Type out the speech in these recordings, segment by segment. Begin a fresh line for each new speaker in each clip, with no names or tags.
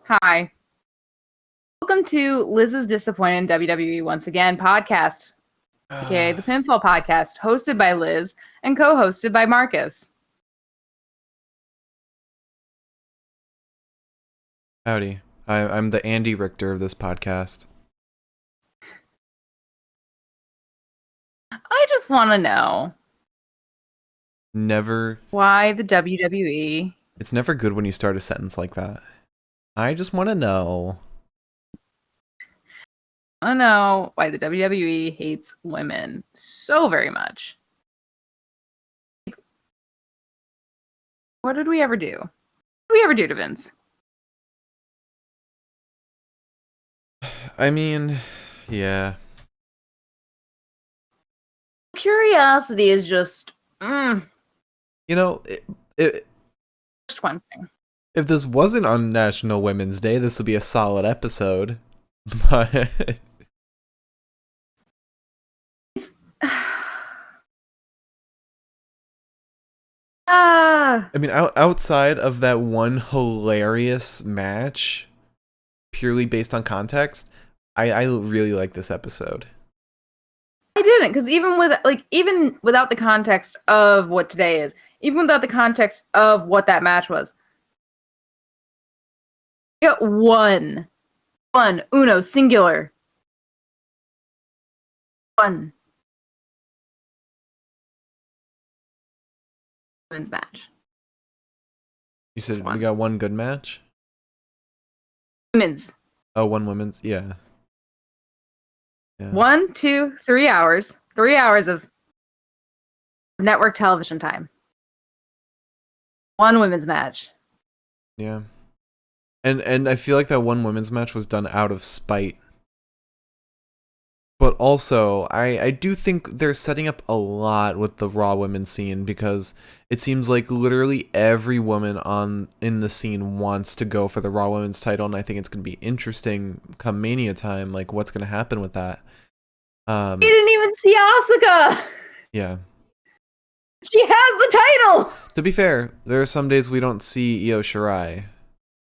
Hi. Welcome to Liz's Disappointed in WWE Once Again podcast, aka the Pinfall podcast, hosted by Liz and co-hosted by Marcus.
Howdy. I'm the Andy Richter of this podcast.
I just want to know
Never.
why the WWE.
It's never good when you start a sentence like that. I just want to know.
I don't know why the WWE hates women so very much. What did we ever do? What did we ever do to Vince?
I mean, yeah.
Curiosity is just,
You know,
just one thing.
if this wasn't on National Women's Day, this would be a solid episode. But
It's ah.
I mean, outside of that one hilarious match, purely based on context, I really like this episode.
I didn't, because even without the context of what today is, even without the context of what that match was, you got uno, singular, one women's match.
You said
one.
we got one good match?
Women's.
Oh, one women's? Yeah.
1, 2, 3 hours. 3 hours of network television time. One women's match.
Yeah. And I feel like that one women's match was done out of spite. But also, I do think they're setting up a lot with the Raw women's scene, because it seems like literally every woman in the scene wants to go for the Raw women's title, and I think it's going to be interesting come Mania time, like what's going to happen with that.
You didn't even see Asuka!
Yeah.
She has the title!
To be fair, there are some days we don't see Io Shirai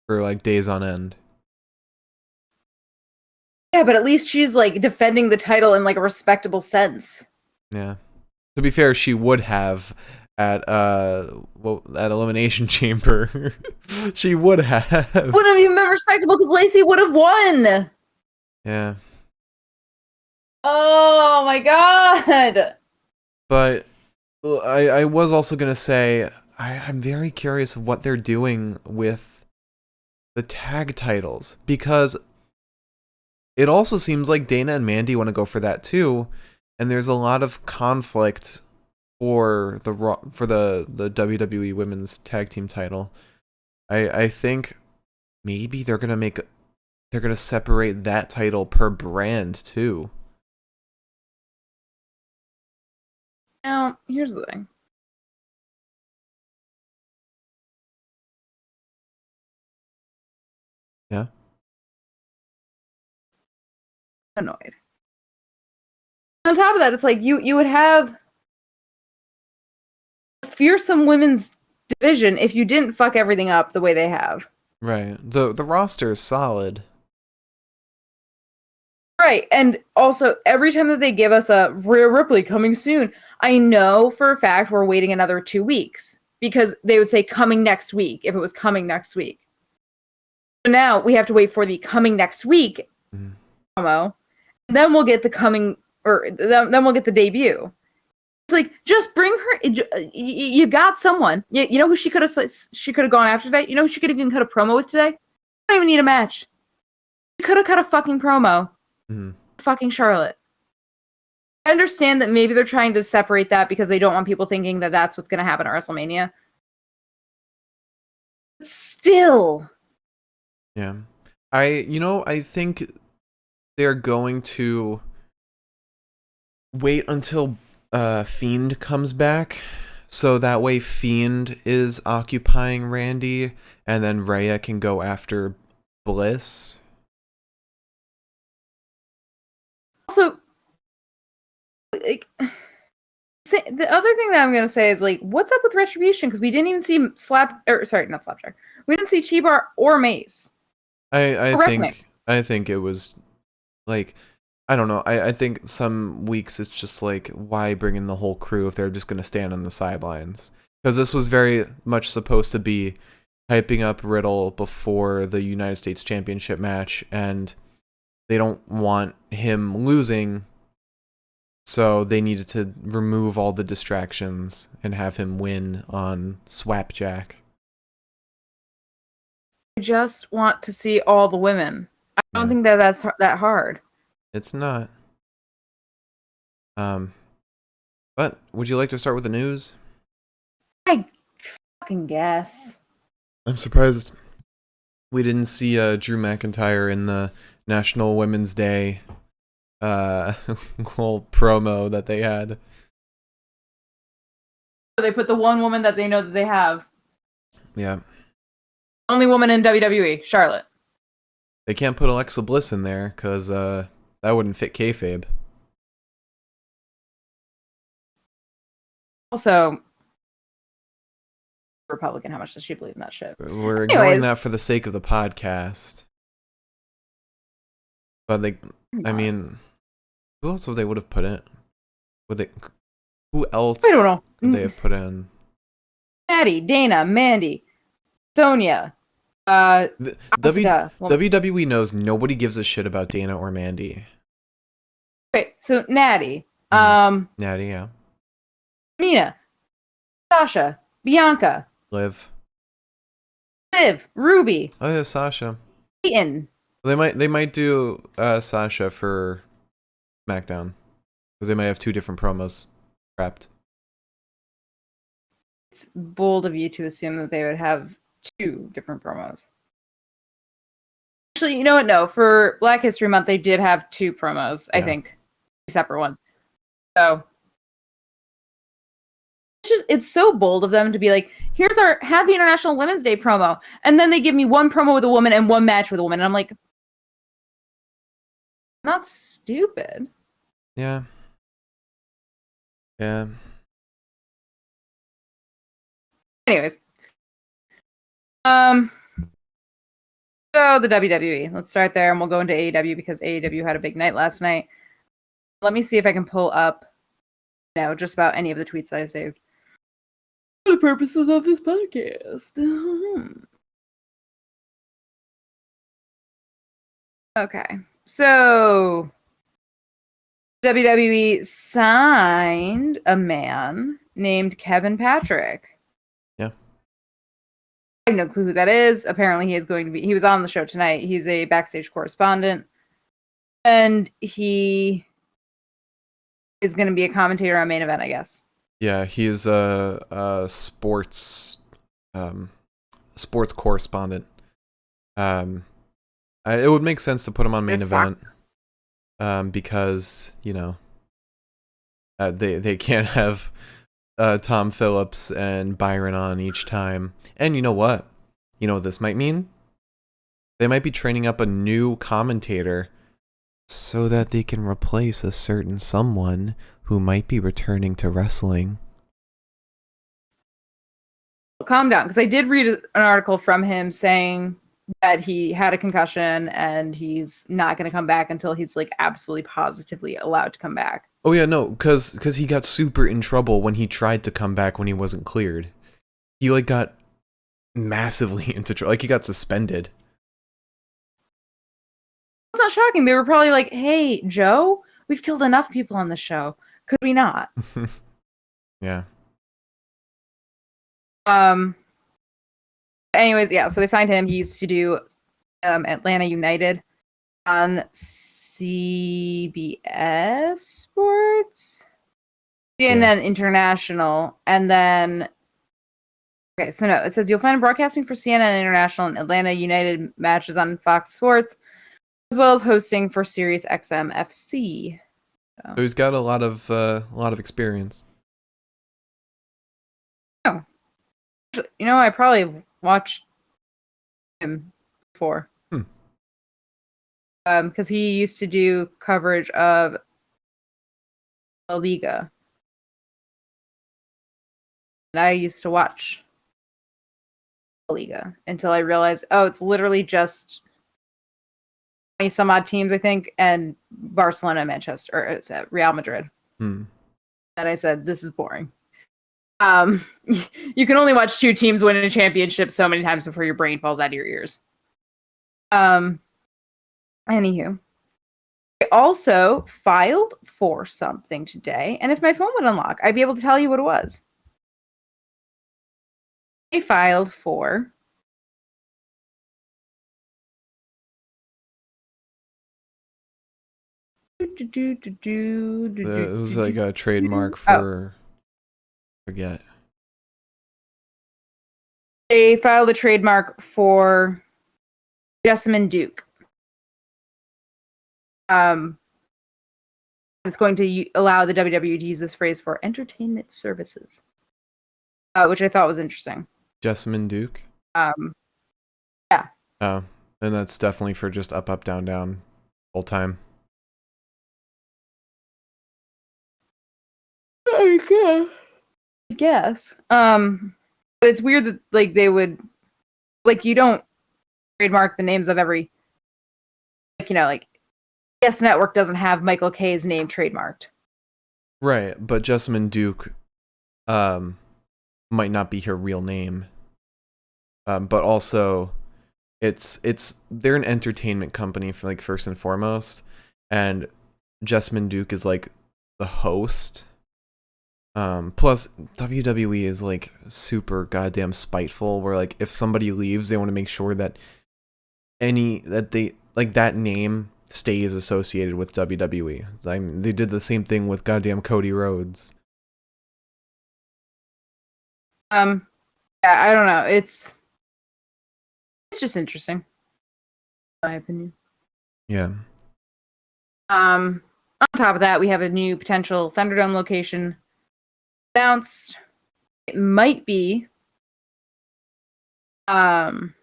for like days on end.
Yeah, but at least she's like defending the title in like a respectable sense.
Yeah. To be fair, she would have at Elimination Chamber. She would have.
Wouldn't have even been respectable because Lacey would have won.
Yeah.
Oh my god.
But I was also gonna say I'm very curious of what they're doing with the tag titles, because it also seems like Dana and Mandy want to go for that too, and there's a lot of conflict for the WWE Women's Tag Team title. I think maybe they're gonna separate that title per brand too.
Now, here's the thing.
Yeah.
Annoyed. On top of that, it's like you would have a fearsome women's division if you didn't fuck everything up the way they have.
Right. The roster is solid.
Right, and also every time that they give us a Rhea Ripley coming soon, I know for a fact we're waiting another 2 weeks, because they would say coming next week if it was coming next week. So now we have to wait for the coming next week promo, and then we'll get the then we'll get the debut. It's like, just bring her. You got someone. You know who she could have gone after today. You know who she could have even cut a promo with today. Don't even need a match. She could have cut a fucking promo. Fucking Charlotte. I understand that maybe they're trying to separate that because they don't want people thinking that that's what's going to happen at WrestleMania. But still.
Yeah. I think they're going to wait until Fiend comes back, so that way Fiend is occupying Randy, and then Rhea can go after Bliss.
Also, like, the other thing that I'm gonna say is, like, what's up with Retribution? Because we didn't even see not Slapjack. We didn't see T-Bar or Mace. Correct me.
I think it was like, I don't know. I think some weeks it's just like, why bring in the whole crew if they're just going to stand on the sidelines? Because this was very much supposed to be hyping up Riddle before the United States Championship match, and they don't want him losing, so they needed to remove all the distractions and have him win on Slapjack.
I just want to see all the women. I don't
Yeah.
think that's that hard.
It's not. But would you like to start with the news?
I fucking guess.
I'm surprised we didn't see Drew McIntyre in the National Women's Day whole promo that they had.
They put the one woman that they know that they have.
Yeah.
Only woman in WWE, Charlotte.
They can't put Alexa Bliss in there because that wouldn't fit kayfabe.
Also, Republican, how much does she believe in that shit?
We're ignoring that for the sake of the podcast. But I mean, who else would they would have put in? Who else
I don't know.
would they have put in?
Natty, Dana, Mandy, Sonia,
WWE knows nobody gives a shit about Dana or Mandy.
Okay, so Natty,
Natty, yeah.
Nina, Sasha, Bianca,
Liv,
Ruby.
Oh yeah, Sasha.
Peyton.
They might do Sasha for SmackDown because they might have two different promos prepped.
It's bold of you to assume that they would have two different promos. Actually, you know what? No, for Black History Month, they did have two promos. Yeah. I think separate ones. So it's so bold of them to be like, here's our Happy International Women's Day promo, and then they give me one promo with a woman and one match with a woman, and I'm like, not stupid.
Yeah. Yeah.
Anyways. So the WWE. Let's start there and we'll go into AEW because AEW had a big night last night. Let me see if I can pull up just about any of the tweets that I saved. For the purposes of this podcast. Okay. So WWE signed a man named Kevin Patrick.
Yeah.
I have no clue who that is. Apparently he was on the show tonight. He's a backstage correspondent. And he is going to be a commentator on Main Event, I guess.
Yeah, he is a sports correspondent. It would make sense to put him on Main Event because, you know, they can't have Tom Phillips and Byron on each time. And you know what? You know what this might mean? They might be training up a new commentator so that they can replace a certain someone who might be returning to wrestling.
Calm down, because I did read an article from him saying that he had a concussion and he's not going to come back until he's like absolutely positively allowed to come back.
Oh yeah, no, because he got super in trouble when he tried to come back when he wasn't cleared. He like got massively into trouble, like he got suspended.
It's not shocking. They were probably like, "Hey, Joe, we've killed enough people on the show. Could we not?"
Yeah.
Anyways, yeah. So they signed him. He used to do Atlanta United on CBS Sports, CNN International, and then. Okay, so no, it says you'll find him broadcasting for CNN International and Atlanta United matches on Fox Sports, as well as hosting for Sirius XM FC.
So he's got a lot of experience.
Oh, you know, I probably watched him before. Because he used to do coverage of La Liga, and I used to watch La Liga until I realized, oh, it's literally just some odd teams, I think, and Barcelona, Manchester, or it's Real Madrid.
Hmm.
And I said, this is boring. You can only watch two teams win a championship so many times before your brain falls out of your ears. Anywho, I also filed for something today, and if my phone would unlock, I'd be able to tell you what it was. I filed for
It was like a trademark for forget.
They filed a trademark for Jessamine Duke. It's going to allow the WWE to use this phrase for entertainment services, which I thought was interesting.
Jessamine Duke?
Yeah.
Oh, and that's definitely for just up, up, down, down, whole time.
I guess. But it's weird that like they would, like, you don't trademark the names of every, like, you know, like Yes Network doesn't have Michael K's name trademarked.
Right, but Jessamine Duke might not be her real name. But also they're an entertainment company for, like, first and foremost, and Jessamine Duke is like the host. Plus WWE is like super goddamn spiteful, where like if somebody leaves, they want to make sure that that name stays associated with WWE. They did the same thing with goddamn Cody Rhodes.
Yeah, I don't know. It's just interesting, in my opinion.
Yeah.
On top of that, we have a new potential Thunderdome location announced. It might be the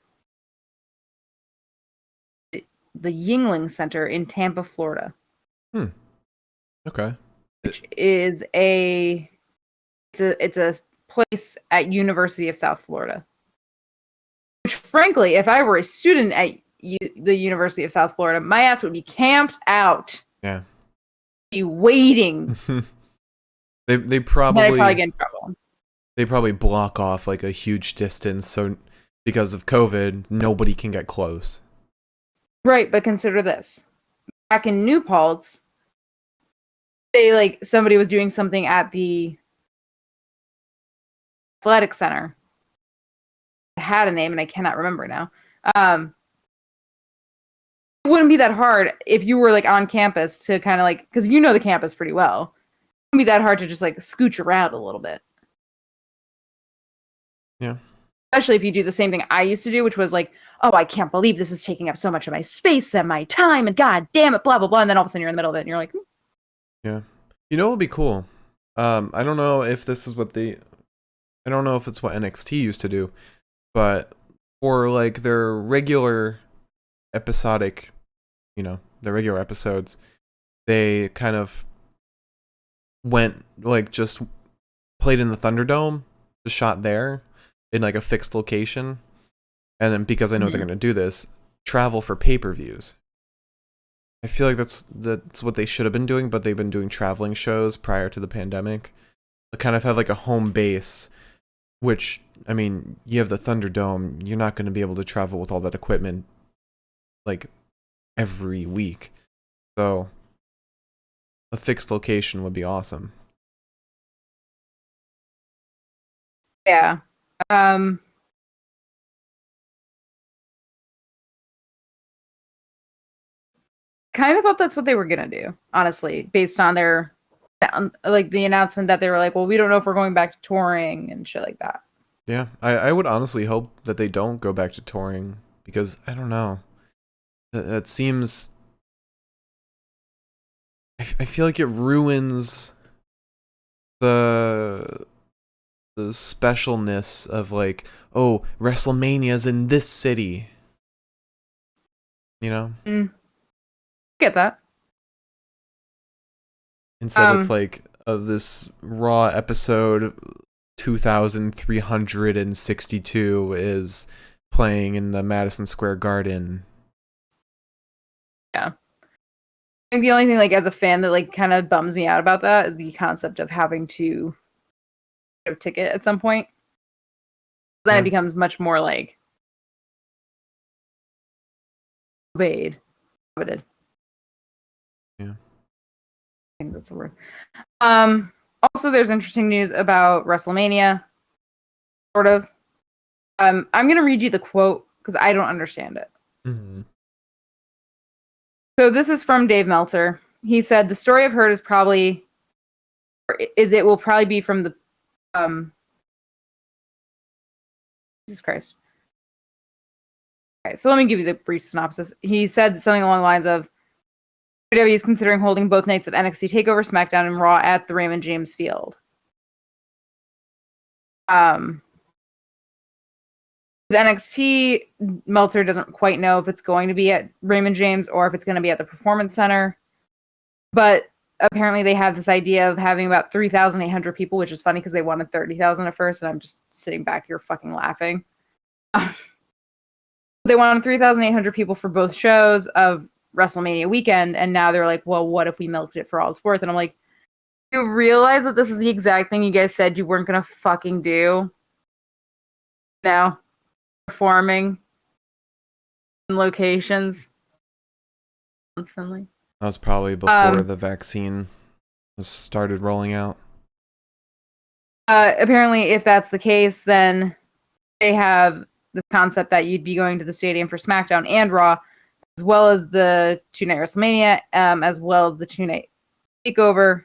Yingling Center in Tampa, Florida.
Okay.
Which is it's a place at University of South Florida. Which, frankly, if I were a student at the University of South Florida, my ass would be camped out.
Yeah.
Be waiting.
They probably
Then I'd probably get in trouble.
They probably block off like a huge distance, so because of COVID, nobody can get close.
Right, but consider this. Back in New Paltz, somebody was doing something at the athletic center. It had a name and I cannot remember now. It wouldn't be that hard if you were like on campus to kind of like, because you know the campus pretty well. It wouldn't be that hard to just like scooch around a little bit.
Yeah.
Especially if you do the same thing I used to do, which was like, oh, I can't believe this is taking up so much of my space and my time, and god damn it, blah, blah, blah. And then all of a sudden you're in the middle of it and you're like,
Yeah. You know what would be cool? I don't know if this is I don't know if it's what NXT used to do, but for like their regular episodic, their regular episodes, they kind of went like just played in the Thunderdome, just shot there in like a fixed location, and then because I know they're going to do this, travel for pay-per-views. I feel like that's what they should have been doing, but they've been doing traveling shows prior to the pandemic. They kind of have like a home base, which, I mean, you have the Thunderdome, you're not going to be able to travel with all that equipment like every week. So a fixed location would be awesome.
yeah. Kind of thought that's what they were gonna do, honestly, based on their like the announcement that they were like, well, we don't know if we're going back to touring and shit like that.
Yeah, I would honestly hope that they don't go back to touring, because I don't know. That seems. I feel like it ruins the specialness of like, oh, WrestleMania's in this city. You know?
Get that.
Instead, it's like of this Raw episode 2362 is playing in the Madison Square Garden.
Yeah. I think the only thing, like, as a fan that, like, kind of bums me out about that is the concept of having to get a ticket at some point. Then
Yeah.
it becomes much more, like, coveted.
Yeah.
I think that's the word. Also, there's interesting news about WrestleMania, sort of. I'm going to read you the quote because I don't understand it.
Mm-hmm.
So this is from Dave Meltzer. He said, the story I've heard it will probably be from the, Jesus Christ. Okay, so let me give you the brief synopsis. He said something along the lines of, WWE is considering holding both nights of NXT TakeOver, SmackDown, and Raw at the Raymond James Field. With NXT, Meltzer doesn't quite know if it's going to be at Raymond James or if it's going to be at the Performance Center. But apparently they have this idea of having about 3,800 people, which is funny because they wanted 30,000 at first, and I'm just sitting back here fucking laughing. They wanted 3,800 people for both shows of WrestleMania weekend, and now they're like, well, what if we milked it for all it's worth? And I'm like, you realize that this is the exact thing you guys said you weren't going to fucking do? Now, performing in locations constantly.
That was probably before the vaccine was started rolling out.
Apparently, if that's the case, then they have the concept that you'd be going to the stadium for SmackDown and Raw, as well as the 2-night WrestleMania, as well as the 2-night TakeOver,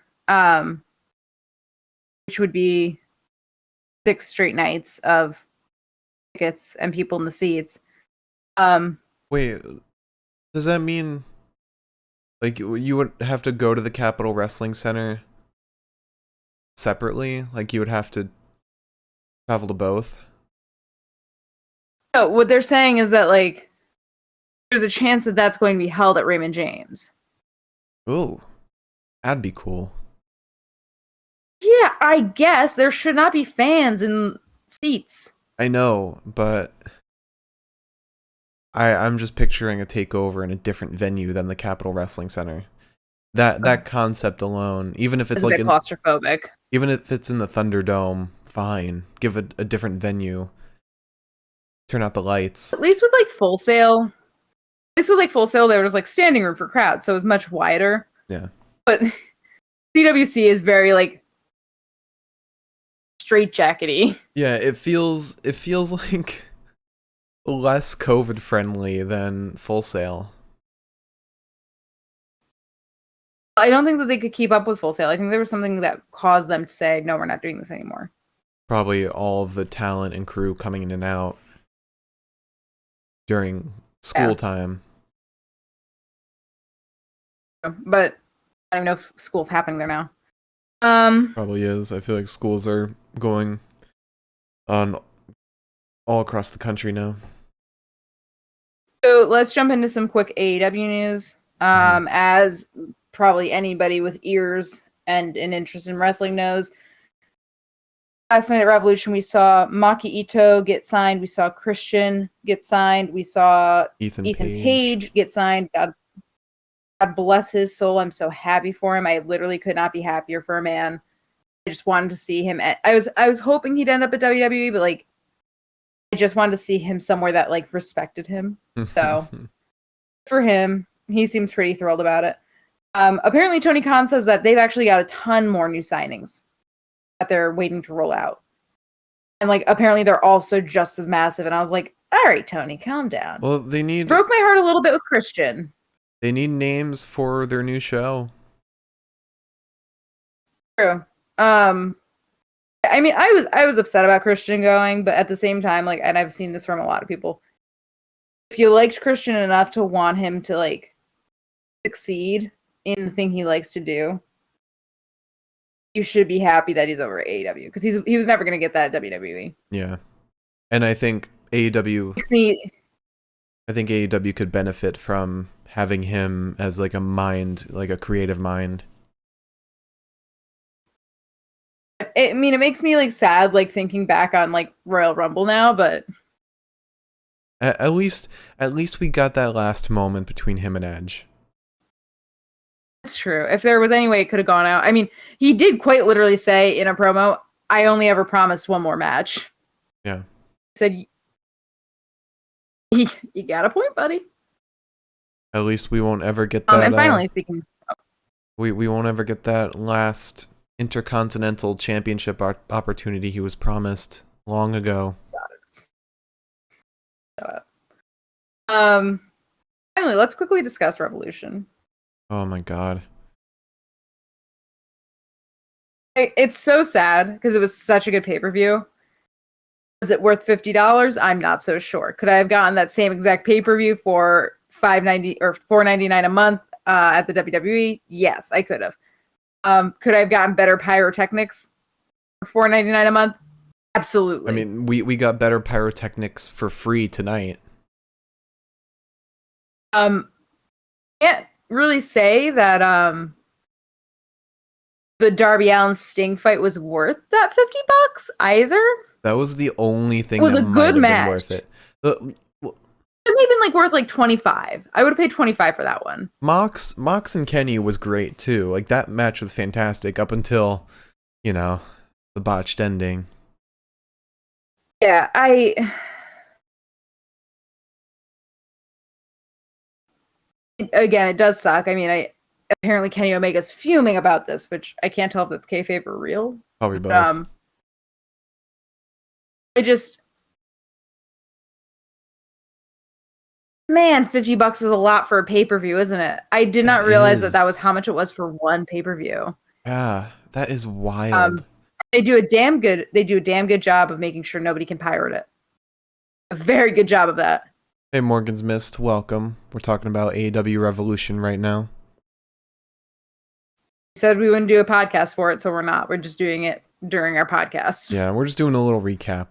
which would be 6 straight nights of tickets and people in the seats.
Wait, does that mean like you would have to go to the Capitol Wrestling Center separately? Like you would have to travel to both?
So what they're saying is that, like, there's a chance that that's going to be held at Raymond James.
Ooh, that'd be cool.
Yeah, I guess there should not be fans in seats.
I know, but I'm just picturing a takeover in a different venue than the Capitol Wrestling Center. That concept alone, even if it's
a
like
bit claustrophobic.
Even if it's in the Thunderdome, fine. Give it a different venue. Turn out the lights.
At least with Full Sail, there was standing room for crowds, so it was much wider.
Yeah.
But CWC is very straitjackety.
Yeah, it feels like less COVID friendly than Full Sail.
I don't think that they could keep up with Full Sail. I think there was something that caused them to say, no, we're not doing this anymore.
Probably all of the talent and crew coming in and out during school time.
But I don't know if school's happening there now.
Probably is. I feel like schools are going on all across the country now.
So let's jump into some quick AEW news. As probably anybody with ears and an interest in wrestling knows, last night at Revolution, we saw Maki Ito get signed. We saw Christian get signed. We saw Ethan Page get signed. God bless his soul. I'm so happy for him. I literally could not be happier for a man. I just wanted to see him I was hoping he'd end up at WWE, but I just wanted to see him somewhere that respected him. So for him, he seems pretty thrilled about it. Apparently Tony Khan says that they've actually got a ton more new signings that they're waiting to roll out. And apparently they're also just as massive. And I was like, all right, Tony, calm down.
Well, they
broke my heart a little bit with Christian.
They need names for their new show.
True. I mean, I was upset about Christian going, but at the same time, and I've seen this from a lot of people, if you liked Christian enough to want him to succeed in the thing he likes to do, you should be happy that he's over at AEW, because he was never going to get that at WWE.
Yeah, and I think AEW could benefit from having him as a mind, a creative mind.
I mean, it makes me sad thinking back on Royal Rumble now, but
at least we got that last moment between him and Edge.
It's true. If there was any way it could have gone out. I mean, he did quite literally say in a promo, I only ever promised one more match.
Yeah.
He said, you got a point, buddy.
At least we won't ever get that.
And finally, speaking...
We won't ever get that last Intercontinental Championship opportunity he was promised long ago.
Shut up. Finally, let's quickly discuss Revolution.
Oh my god.
It's so sad because it was such a good pay-per-view. Was it worth $50? I'm not so sure. Could I have gotten that same exact pay-per-view for $5.90 or $4.99 a month at the WWE? Yes, I could have. Could I have gotten better pyrotechnics for $4.99 a month? Absolutely.
I mean, we got better pyrotechnics for free tonight.
Can't really say that the Darby Allin Sting fight was worth that $50 either.
That was the only thing
it was
that
a
might
good
have
match.
been worth it.
It may have been like worth like $25. I would have paid $25 for that one.
Mox and Kenny was great too. Like that match was fantastic up until, the botched ending.
Yeah, again, it does suck. I mean, apparently Kenny Omega's fuming about this, which I can't tell if that's kayfabe or real.
Probably both.
Man, $50 is a lot for a pay-per-view, isn't it? I did not realize that was how much it was for one pay-per-view.
Yeah, that is wild.
They do a damn good job of making sure nobody can pirate it. A very good job of that.
Hey, Morgan's Mist, welcome. We're talking about AEW Revolution right now.
We said we wouldn't do a podcast for it, so we're not. We're just doing it during our podcast.
Yeah, we're just doing a little recap.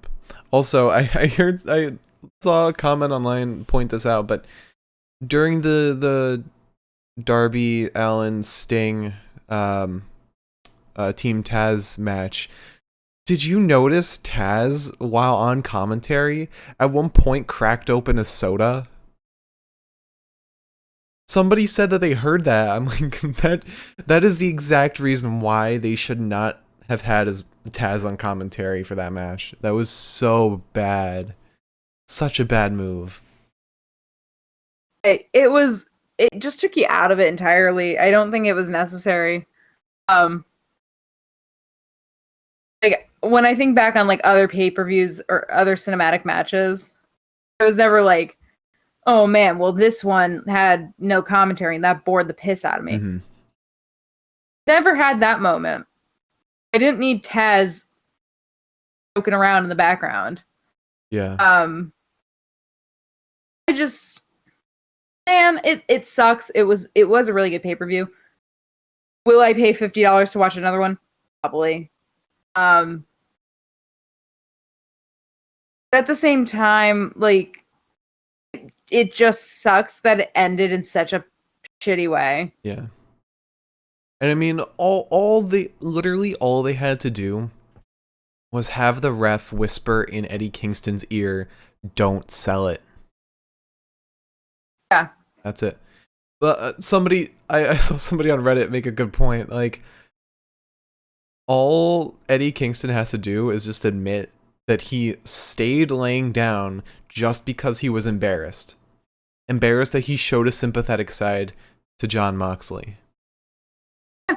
Also, I saw a comment online point this out, but during the Darby Allin Sting Team Taz match, did you notice Taz, while on commentary, at one point cracked open a soda? Somebody said that they heard that. I'm like, that is the exact reason why they should not have had Taz on commentary for that match. That was so bad. Such a bad move.
It just took you out of it entirely. I don't think it was necessary. Like when I think back on like other pay-per-views or other cinematic matches, it was never like, oh man, well this one had no commentary and that bored the piss out of me.
Mm-hmm.
Never had that moment. I didn't need Taz joking around in the background.
Yeah.
It sucks. It was a really good pay-per-view. Will I pay $50 to watch another one? Probably. But at the same time, like, it just sucks that it ended in such a shitty way.
Yeah. And I mean, literally all they had to do was have the ref whisper in Eddie Kingston's ear, "Don't sell it."
Yeah.
That's it. But I saw somebody on Reddit make a good point. Like, all Eddie Kingston has to do is just admit that he stayed laying down just because he was embarrassed. Embarrassed that he showed a sympathetic side to Jon Moxley.
Yeah.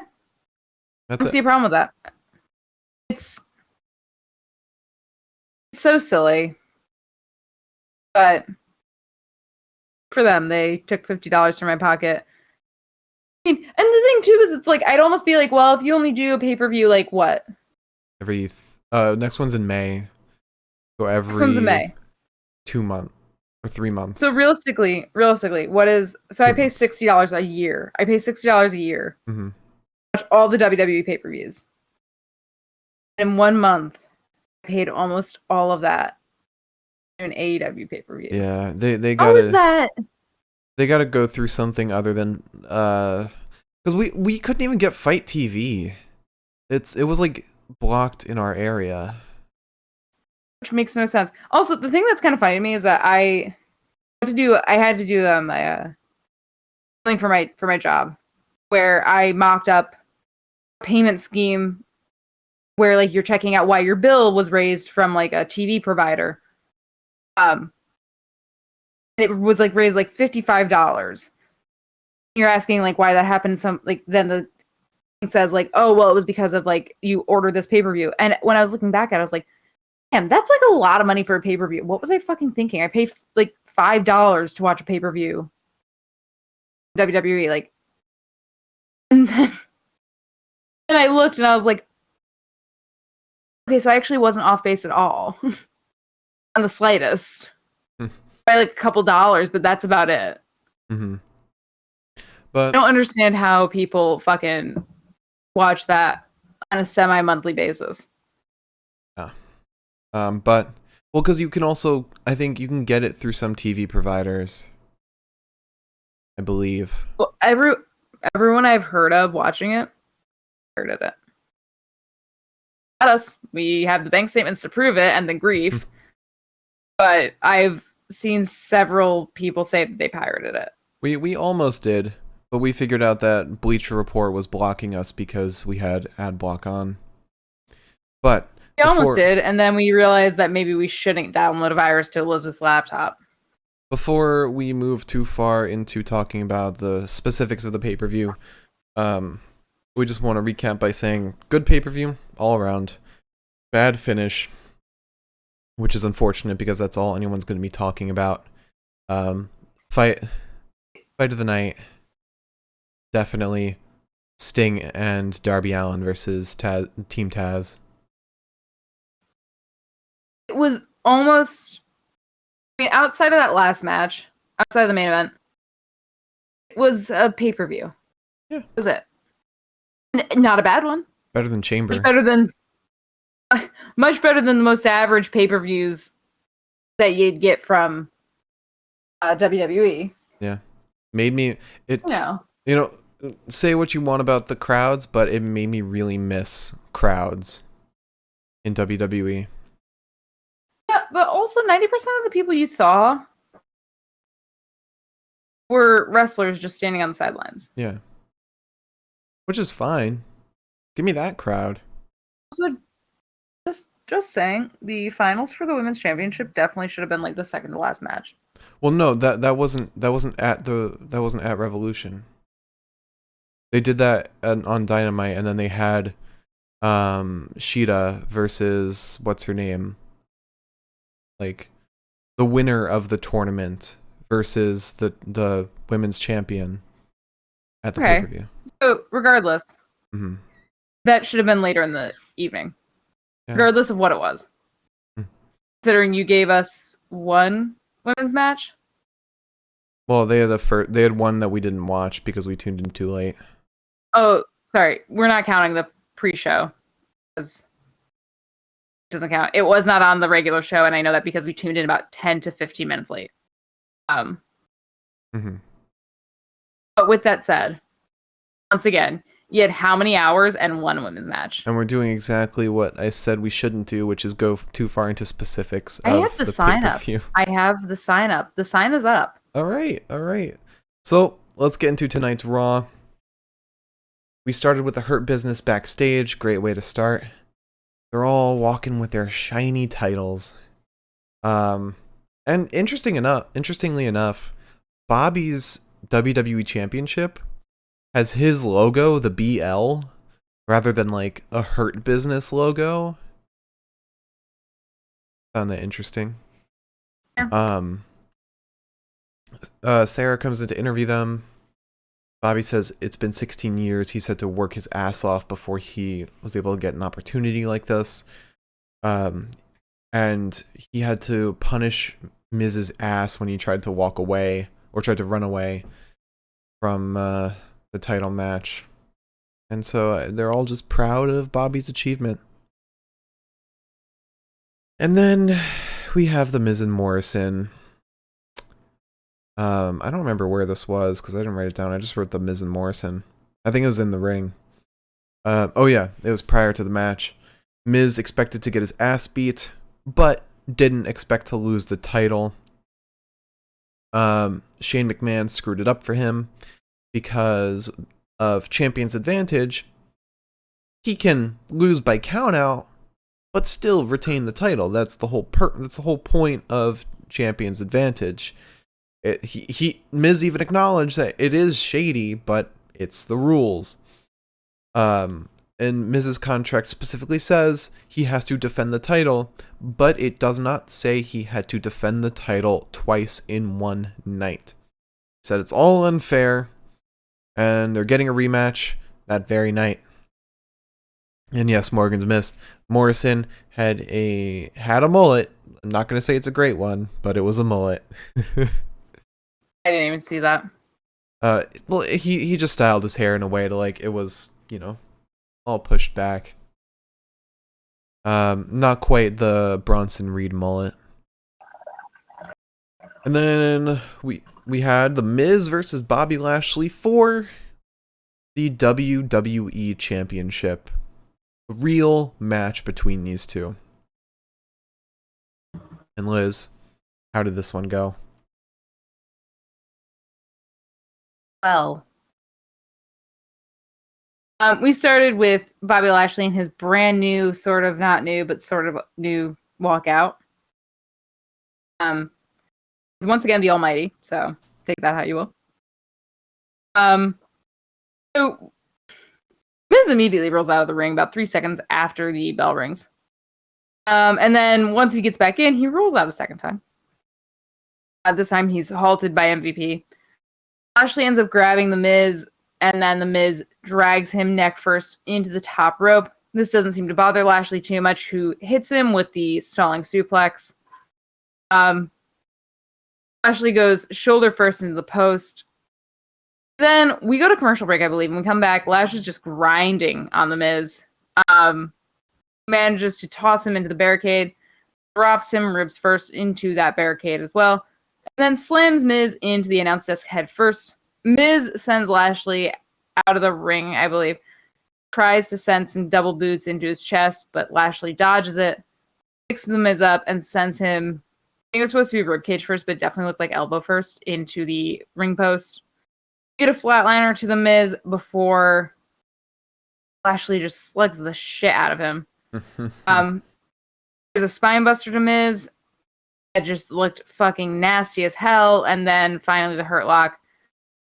That's
I don't see a problem with that. It's so silly. But for them, they took $50 from my pocket. I mean, and the thing too is, it's like I'd almost be like, well, if you only do a pay-per-view, like what?
Next one's in May. So every
Next one's in May.
2 months or 3 months.
So realistically, what is? So I pay $60 a year. I pay $60 a year.
Mm-hmm.
Watch all the WWE pay-per-views. In 1 month, I paid almost all of that in an AEW pay-per-view.
Yeah, they got.
How is that?
They got to go through something other than because we couldn't even get Fight TV. It was like blocked in our area,
which makes no sense. Also, the thing that's kind of funny to me is that I had to do something for my job. where I mocked up a payment scheme where like you're checking out why your bill was raised from like a TV provider. It was like raised like $55. You're asking like why that happened. Then the thing says like, oh well, it was because of like you ordered this pay-per-view. And when I was looking back at it, I was like, damn, that's like a lot of money for a pay-per-view. What was I fucking thinking? I paid like $5 to watch a pay-per-view. WWE, like, and then and I looked and I was like, okay, so I actually wasn't off base at all. On the slightest. By like a couple dollars, but that's about it.
Mm-hmm. But
I don't understand how people fucking watch that on a semi-monthly basis.
Yeah. But well, because you can also, I think you can get it through some TV providers, I believe.
Well, everyone I've heard of watching it heard of it. Not us. We have the bank statements to prove it and the grief. But I've seen several people say that they pirated it.
We almost did, but we figured out that Bleacher Report was blocking us because we had ad block on. But
we almost did, and then we realized that maybe we shouldn't download a virus to Elizabeth's laptop.
Before we move too far into talking about the specifics of the pay-per-view, we just want to recap by saying good pay-per-view all around, bad finish, which is unfortunate because that's all anyone's going to be talking about. Fight of the night, definitely Sting and Darby Allin versus Team Taz.
It was almost, I mean, outside of that last match, outside of the main event, it was a pay-per-view.
Yeah.
That was it. Not a bad one.
Better than Chamber.
Much better than the most average pay-per-views that you'd get from WWE.
Yeah. Made me, say what you want about the crowds, but it made me really miss crowds in WWE.
Yeah, but also 90% of the people you saw were wrestlers just standing on the sidelines.
Yeah. Which is fine. Give me that crowd.
Also, just saying, the finals for the women's championship definitely should have been like the second to last match.
Well, no, that wasn't at Revolution. They did that on Dynamite, and then they had Sheeta versus what's her name, like the winner of the tournament versus the women's champion at the pay-per-view.
So regardless,
mm-hmm.
that should have been later in the evening. Yeah. Regardless of what it was. Considering you gave us one women's match.
Well, they had one that we didn't watch because we tuned in too late.
Oh, sorry. We're not counting the pre-show. Because it doesn't count. It was not on the regular show, and I know that because we tuned in about 10 to 15 minutes late.
Mm-hmm.
But with that said, once again, you had how many hours and one women's match?
And we're doing exactly what I said we shouldn't do, which is go too far into specifics.
I have the sign up. I have the sign up. The sign is up.
All right. So let's get into tonight's Raw. We started with the Hurt Business backstage. Great way to start. They're all walking with their shiny titles. And interestingly enough, Bobby's WWE Championship has his logo, the BL, rather than like a Hurt Business logo. Found that interesting.
Yeah.
Sarah comes in to interview them. Bobby says it's been 16 years. He's had to work his ass off before he was able to get an opportunity like this. And he had to punish Miz's ass when he tried to walk away or tried to run away from the title match. And so they're all just proud of Bobby's achievement. And then we have the Miz and Morrison. I don't remember where this was because I didn't write it down. I just wrote the Miz and Morrison. I think it was in the ring. Oh yeah, it was prior to the match. Miz expected to get his ass beat, but didn't expect to lose the title. Shane McMahon screwed it up for him because of champion's advantage, he can lose by countout, but still retain the title. That's the whole that's the whole point of champion's advantage. Miz even acknowledged that it is shady, but it's the rules. And Miz's contract specifically says he has to defend the title, but it does not say he had to defend the title twice in one night. He said it's all unfair, and they're getting a rematch that very night. And yes, Morgan's missed. Morrison had a mullet. I'm not going to say it's a great one, but it was a mullet.
I didn't even see that.
Well, he just styled his hair in a way to like it was, all pushed back. Not quite the Bronson Reed mullet. And then we had The Miz versus Bobby Lashley for the WWE Championship. A real match between these two. And Liz, how did this one go?
Well, we started with Bobby Lashley and his brand new, sort of not new, but sort of new walkout. Once again, the Almighty, so take that how you will. So Miz immediately rolls out of the ring about 3 seconds after the bell rings. And then once he gets back in, he rolls out a second time. This time he's halted by MVP. Lashley ends up grabbing The Miz, and then The Miz drags him neck first into the top rope. This doesn't seem to bother Lashley too much, who hits him with the stalling suplex. Lashley goes shoulder first into the post. Then we go to commercial break, I believe, and we come back. Lashley's just grinding on The Miz. Manages to toss him into the barricade, drops him ribs first into that barricade as well, and then slams Miz into the announce desk head first. Miz sends Lashley out of the ring, I believe. Tries to send some double boots into his chest, but Lashley dodges it, picks The Miz up, and sends him, I think it was supposed to be ribcage first, but it definitely looked like elbow first, into the ring post. Get a flatliner to The Miz before Lashley just slugs the shit out of him. There's a spine buster to Miz that just looked fucking nasty as hell, and then finally the hurt lock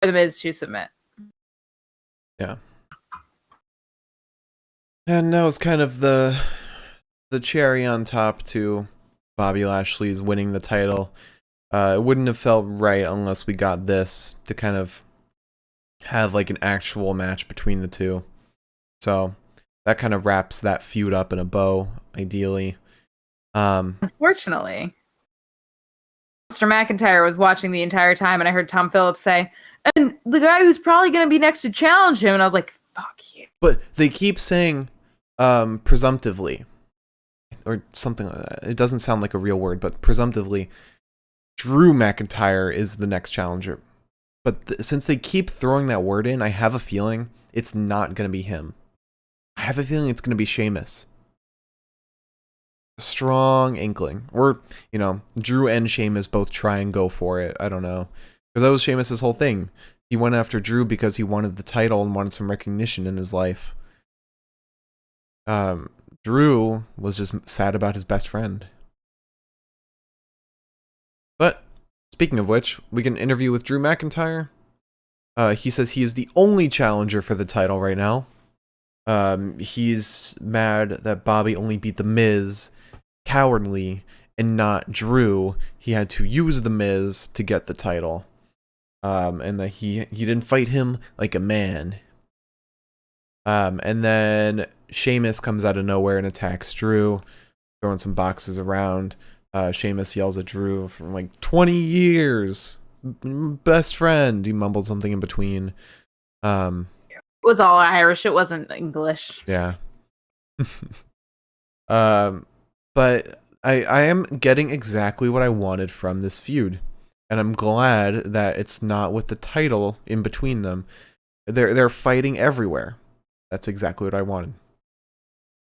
for The Miz to submit.
Yeah. And that was kind of the cherry on top to Bobby Lashley's winning the title. It wouldn't have felt right unless we got this to kind of have like an actual match between the two. So that kind of wraps that feud up in a bow, ideally.
Unfortunately, Mr. McIntyre was watching the entire time, and I heard Tom Phillips say, and the guy who's probably going to be next to challenge him, and I was like, fuck you.
But they keep saying presumptively, or something like that. It doesn't sound like a real word, but presumptively, Drew McIntyre is the next challenger. But since they keep throwing that word in, I have a feeling it's not going to be him. I have a feeling it's going to be Sheamus. A strong inkling. Or, Drew and Sheamus both try and go for it. I don't know. Because that was Sheamus' whole thing. He went after Drew because he wanted the title and wanted some recognition in his life. Drew was just sad about his best friend. But, speaking of which, we get an interview with Drew McIntyre. He says he is the only challenger for the title right now. He's mad that Bobby only beat The Miz cowardly and not Drew. He had to use The Miz to get the title. And that he didn't fight him like a man. And then Sheamus comes out of nowhere and attacks Drew, throwing some boxes around. Sheamus yells at Drew for like 20 years. Best friend. He mumbled something in between.
It was all Irish. It wasn't English.
Yeah. But I am getting exactly what I wanted from this feud. And I'm glad that it's not with the title in between them. They're fighting everywhere. That's exactly what I wanted.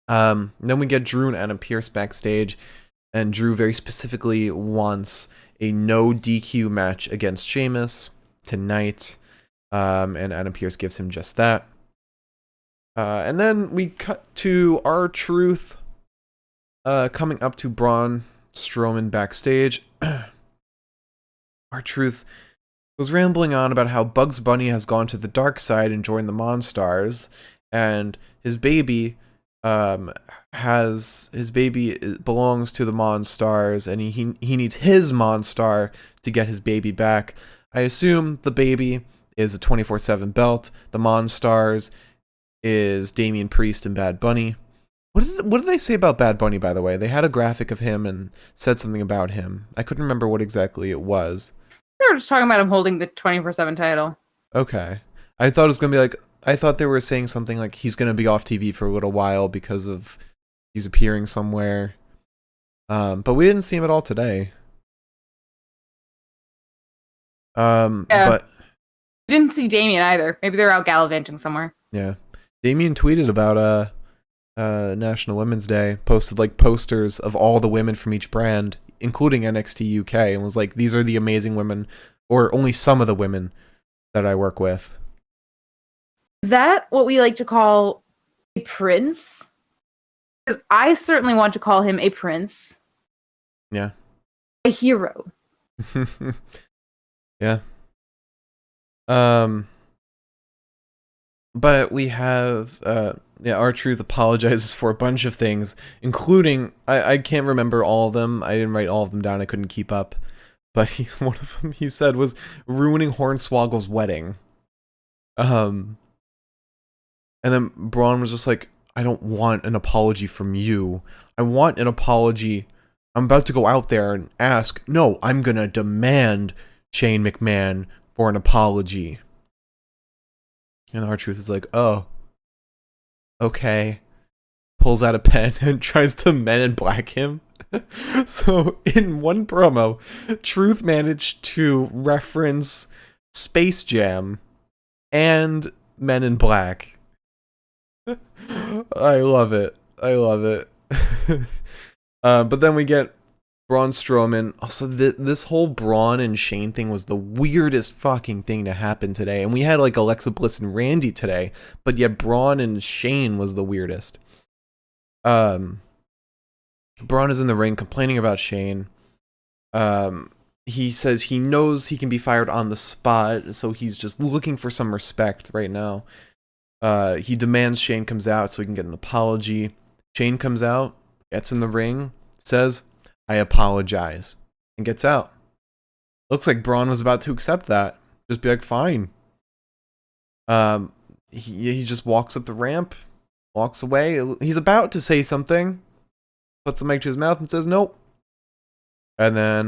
Then we get Drew and Adam Pearce backstage. And Drew very specifically wants a no DQ match against Sheamus tonight. And Adam Pearce gives him just that. And then we cut to R-Truth coming up to Braun Strowman backstage. R-Truth was rambling on about how Bugs Bunny has gone to the dark side and joined the Monstars, and his baby belongs to the Monstars, and he needs his Monstar to get his baby back. I assume the baby is a 24/7 belt. The Monstars is Damian Priest and Bad Bunny. What did they say about Bad Bunny, by the way? They had a graphic of him and said something about him. I couldn't remember what exactly it was.
They were just talking about him holding the 24/7 title.
Okay. I thought it was going to be like, I thought they were saying something like he's going to be off TV for a little while because of he's appearing somewhere. But we didn't see him at all today.
Yeah.
But
we didn't see Damian either. Maybe they're out gallivanting somewhere.
Yeah. Damian tweeted about National Women's Day, posted like posters of all the women from each brand, including NXT UK, and was like, these are the amazing women, or only some of the women that I work with.
Is that what we like to call a prince? Because I certainly want to call him a prince.
Yeah.
A hero.
Yeah. But we have R-Truth apologizes for a bunch of things, including I can't remember all of them. I didn't write all of them down. I couldn't keep up. But one of them he said was ruining Hornswoggle's wedding. And then Braun was just like, I don't want an apology from you. I want an apology. I'm about to go out there and ask. No, I'm gonna demand Shane McMahon for an apology. And R-Truth is like, oh, okay. Pulls out a pen and tries to Men in Black him. So in one promo, Truth managed to reference Space Jam and Men in Black. I love it. I love it. But then we get Braun Strowman. Also, this whole Braun and Shane thing was the weirdest fucking thing to happen today. And we had like Alexa Bliss and Randy today, but yet Braun and Shane was the weirdest. Braun is in the ring complaining about Shane. He says he knows he can be fired on the spot, so he's just looking for some respect right now. He demands Shane comes out so he can get an apology. Shane comes out, gets in the ring, says, I apologize, and gets out. Looks like Braun was about to accept that. Just be like, fine. He just walks up the ramp, walks away. He's about to say something, puts the mic to his mouth and says, nope. And then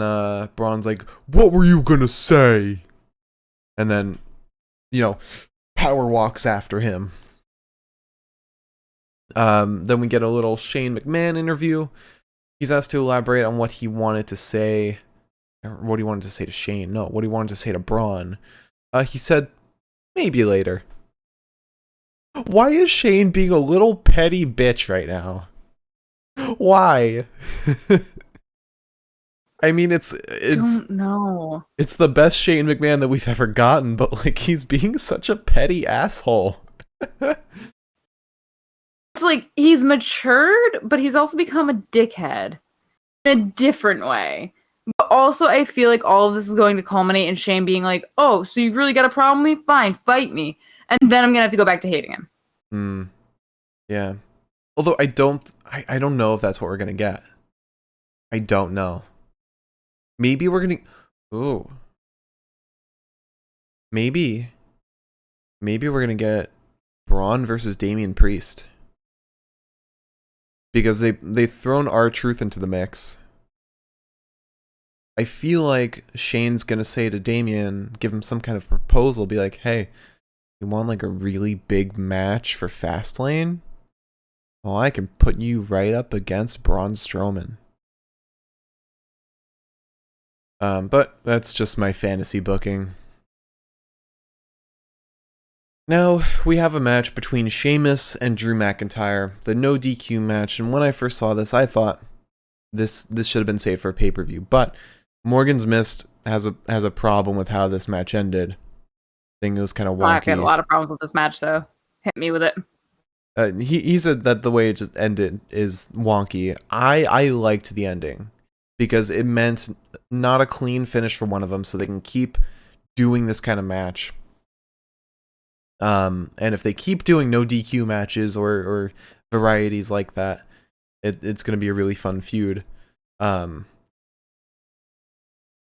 Braun's like, what were you gonna say? And then, power walks after him. Then we get a little Shane McMahon interview. He's asked to elaborate on what he wanted to say. Or what he wanted to say to Shane. No, what he wanted to say to Braun. He said, maybe later. Why is Shane being a little petty bitch right now? Why? I mean, it's
don't know.
It's the best Shane McMahon that we've ever gotten, but like he's being such a petty asshole.
It's like he's matured, but he's also become a dickhead in a different way. But also, I feel like all of this is going to culminate in Shane being like, "Oh, so you've really got a problem with me? Fine, fight me." And then I'm gonna have to go back to hating him.
Yeah. Although I don't know if that's what we're gonna get. I don't know. Maybe we're gonna. Ooh. Maybe we're gonna get Braun versus Damian Priest. Because they've thrown R-Truth into the mix. I feel like Shane's gonna say to Damian, give him some kind of proposal, be like, hey, you want like a really big match for Fastlane? Well, I can put you right up against Braun Strowman. But that's just my fantasy booking. Now, we have a match between Sheamus and Drew McIntyre, the no DQ match, and when I first saw this, I thought this should have been saved for a pay-per-view, but Morgan's Mist has a problem with how this match ended. thing. It was kind of
I've got a
wonky.
lot of problems with this match, so hit me with it.
He said that the way it just ended is wonky. I liked the ending because it meant not a clean finish for one of them, so they can keep doing this kind of match. And if they keep doing no DQ matches or varieties like that, it's going to be a really fun feud. But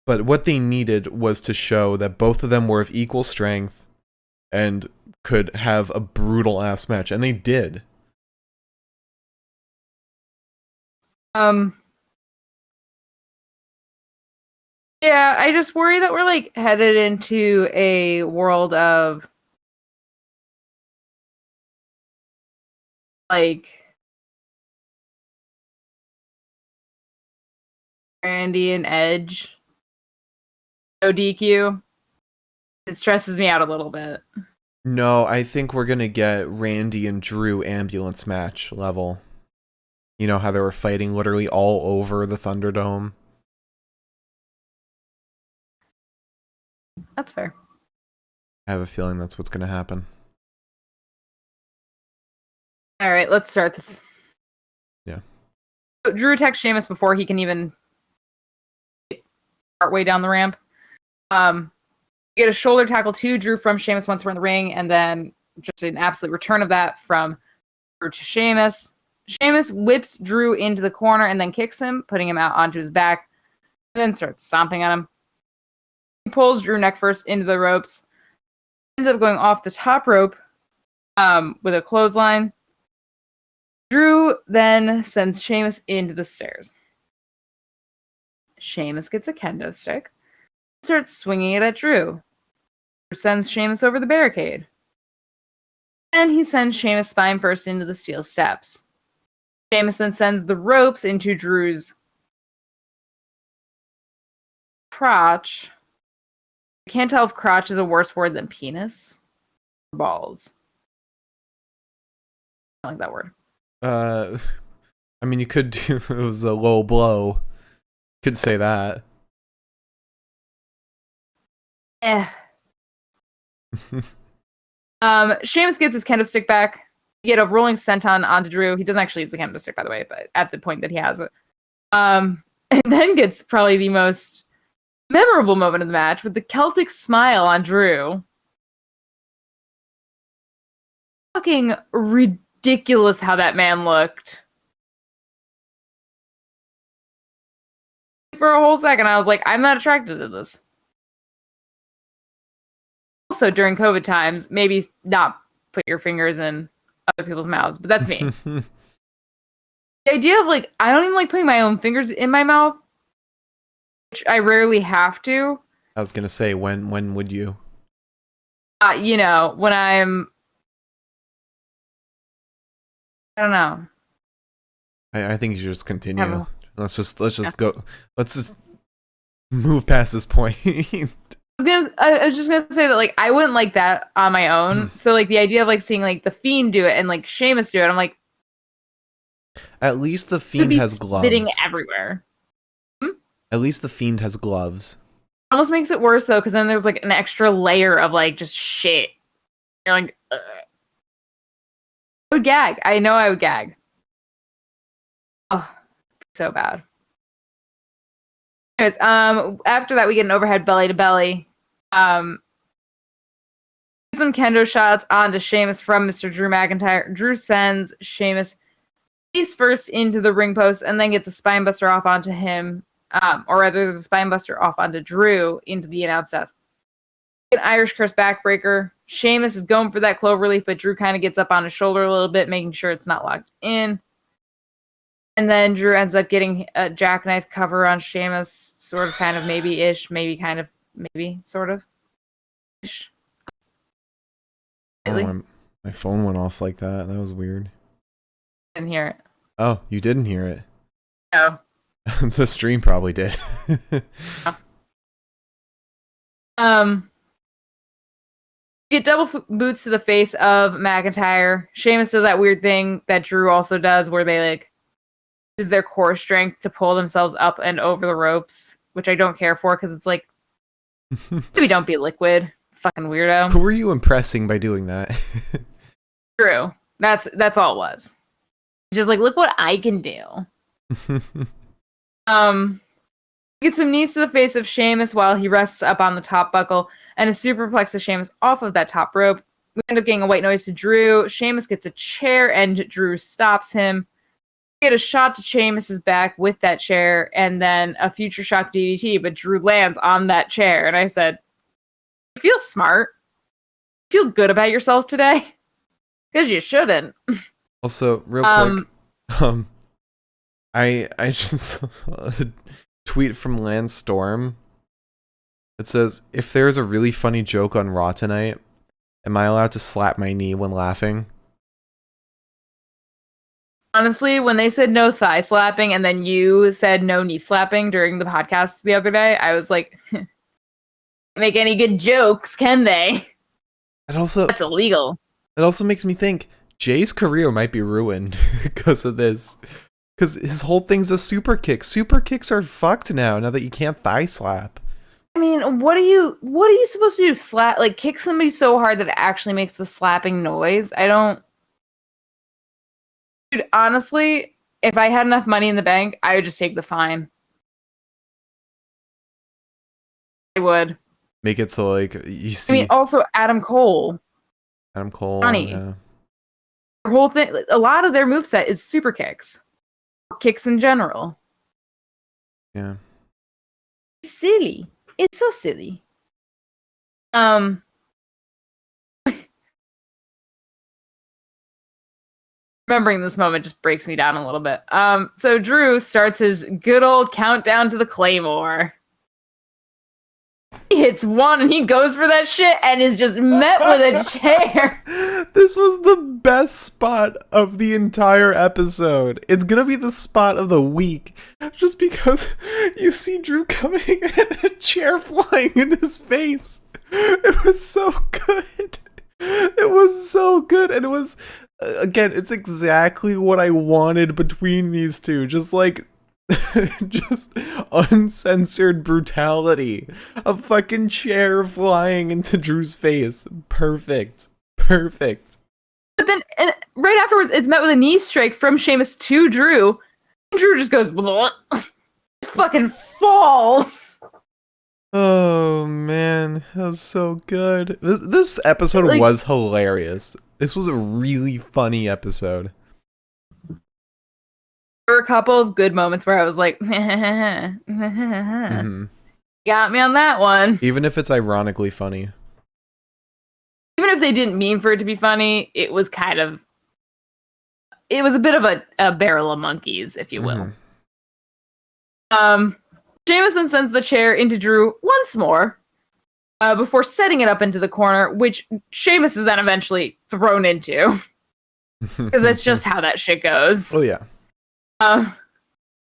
what they needed was to show that both of them were of equal strength and could have a brutal ass match, and they did.
Yeah, I just worry that we're like headed into a world of like Randy and Edge. No DQ. It stresses me out a little bit.
No, I think we're gonna get Randy and Drew ambulance match level. You know how they were fighting literally all over the Thunderdome?
That's fair.
I have a feeling that's what's gonna happen.
All right, let's start this.
Yeah.
Drew attacks Sheamus before he can even partway down the ramp. Get a shoulder tackle to Drew from Sheamus once we're in the ring, and then just an absolute return of that from Drew to Sheamus. Sheamus whips Drew into the corner and then kicks him, putting him out onto his back, and then starts stomping on him. He pulls Drew neck first into the ropes, ends up going off the top rope with a clothesline. Drew then sends Sheamus into the stairs. Sheamus gets a kendo stick, starts swinging it at Drew. Drew sends Sheamus over the barricade. And he sends Sheamus spine first into the steel steps. Sheamus then sends the ropes into Drew's crotch. I can't tell if crotch is a worse word than penis. Balls. I don't like that word.
I mean, you could do, it was a low blow. Could say that.
Sheamus gets his kendo stick back. You get a rolling senton onto Drew. He doesn't actually use the kendo stick, by the way, but at the point that he has it. And then gets probably the most memorable moment of the match with the Celtic smile on Drew. Fucking ridiculous how that man looked. For a whole second, I was like, I'm not attracted to this. Also, during COVID times, maybe not put your fingers in other people's mouths, but that's me. The idea of like, I don't even like putting my own fingers in my mouth, which I rarely have to.
I was gonna say, when would you?
You know, when I'm, I don't know.
I think you should just continue. Let's just go. Let's just move past this point.
I was just gonna say that like I wouldn't like that on my own. So like the idea of like seeing like the Fiend do it and like Sheamus do it, I'm like,
at least the Fiend has gloves.
Spitting everywhere.
At least the Fiend has gloves.
Almost makes it worse though, because then there's like an extra layer of like just shit. You're like, ugh. I would gag. I know I would gag. Oh, so bad. Anyways, after that we get an overhead belly to belly. Some kendo shots onto Sheamus from Mr. Drew McIntyre. Drew sends Sheamus face first into the ring post and then gets a spinebuster off onto him. Or rather, there's a spinebuster off onto Drew into the announce desk. An Irish curse backbreaker. Sheamus is going for that cloverleaf, but Drew kind of gets up on his shoulder a little bit, making sure it's not locked in. And then Drew ends up getting a jackknife cover on Sheamus, sort of, kind of, maybe-ish, maybe, kind of, maybe, sort of. Ish.
Oh, my phone went off like that. That was weird.
Didn't hear it.
Oh, you didn't hear it?
No.
The stream probably did.
Get double boots to the face of McIntyre. Sheamus does that weird thing that Drew also does, where they like use their core strength to pull themselves up and over the ropes, which I don't care for because it's like, maybe don't be liquid. fucking weirdo.
Who were you impressing by doing that?
True. That's all it was. Just like, look what I can do. Get some knees to the face of Sheamus while he rests up on the top buckle, and a superplex of Sheamus off of that top rope. We end up getting a white noise to Drew. Sheamus gets a chair, and Drew stops him. We get a shot to Sheamus's back with that chair, and then a future shock DDT, but Drew lands on that chair. And I said, you feel smart? You feel good about yourself today? Because you shouldn't.
Also, real quick, I just a tweet from Lance Storm. It says, if there's a really funny joke on Raw tonight, am I allowed to slap my knee when laughing?
Honestly, when they said no thigh slapping and then you said no knee slapping during the podcast the other day, I was like, make any good jokes, can they? That's illegal.
It also makes me think Jay's career might be ruined because of this. Because his whole thing's a super kick. Super kicks are fucked now that you can't thigh slap.
I mean, what are you supposed to do? Slap, like, kick somebody so hard that it actually makes the slapping noise? I don't. Dude, honestly, if I had enough money in the bank, I would just take the fine. I would.
Make it so, like, you see.
I mean, also Adam Cole.
Funny. Yeah.
The whole thing, a lot of their moveset is super kicks. Kicks in general.
Yeah.
It's silly. It's so silly. Remembering this moment just breaks me down a little bit. So Drew starts his good old countdown to the Claymore. He hits one and he goes for that shit and is just met with a chair.
This was the best spot of the entire episode. It's gonna be the spot of the week. Just because you see Drew coming and a chair flying in his face. It was so good. It was so good. And it was, again, it's exactly what I wanted between these two. Just like, just uncensored brutality. A fucking chair flying into Drew's face. Perfect.
But then, right afterwards, it's met with a knee strike from Sheamus to Drew. And Drew just goes, fucking falls.
Oh man, that was so good. This episode was hilarious. This was a really funny episode.
There were a couple of good moments where I was like, mm-hmm. Got me on that one.
Even if it's ironically funny.
Even if they didn't mean for it to be funny, it was a bit of a barrel of monkeys, if you will. Sheamus then sends the chair into Drew once more, before setting it up into the corner, which Sheamus is then eventually thrown into. Because that's just how that shit goes.
Oh, yeah.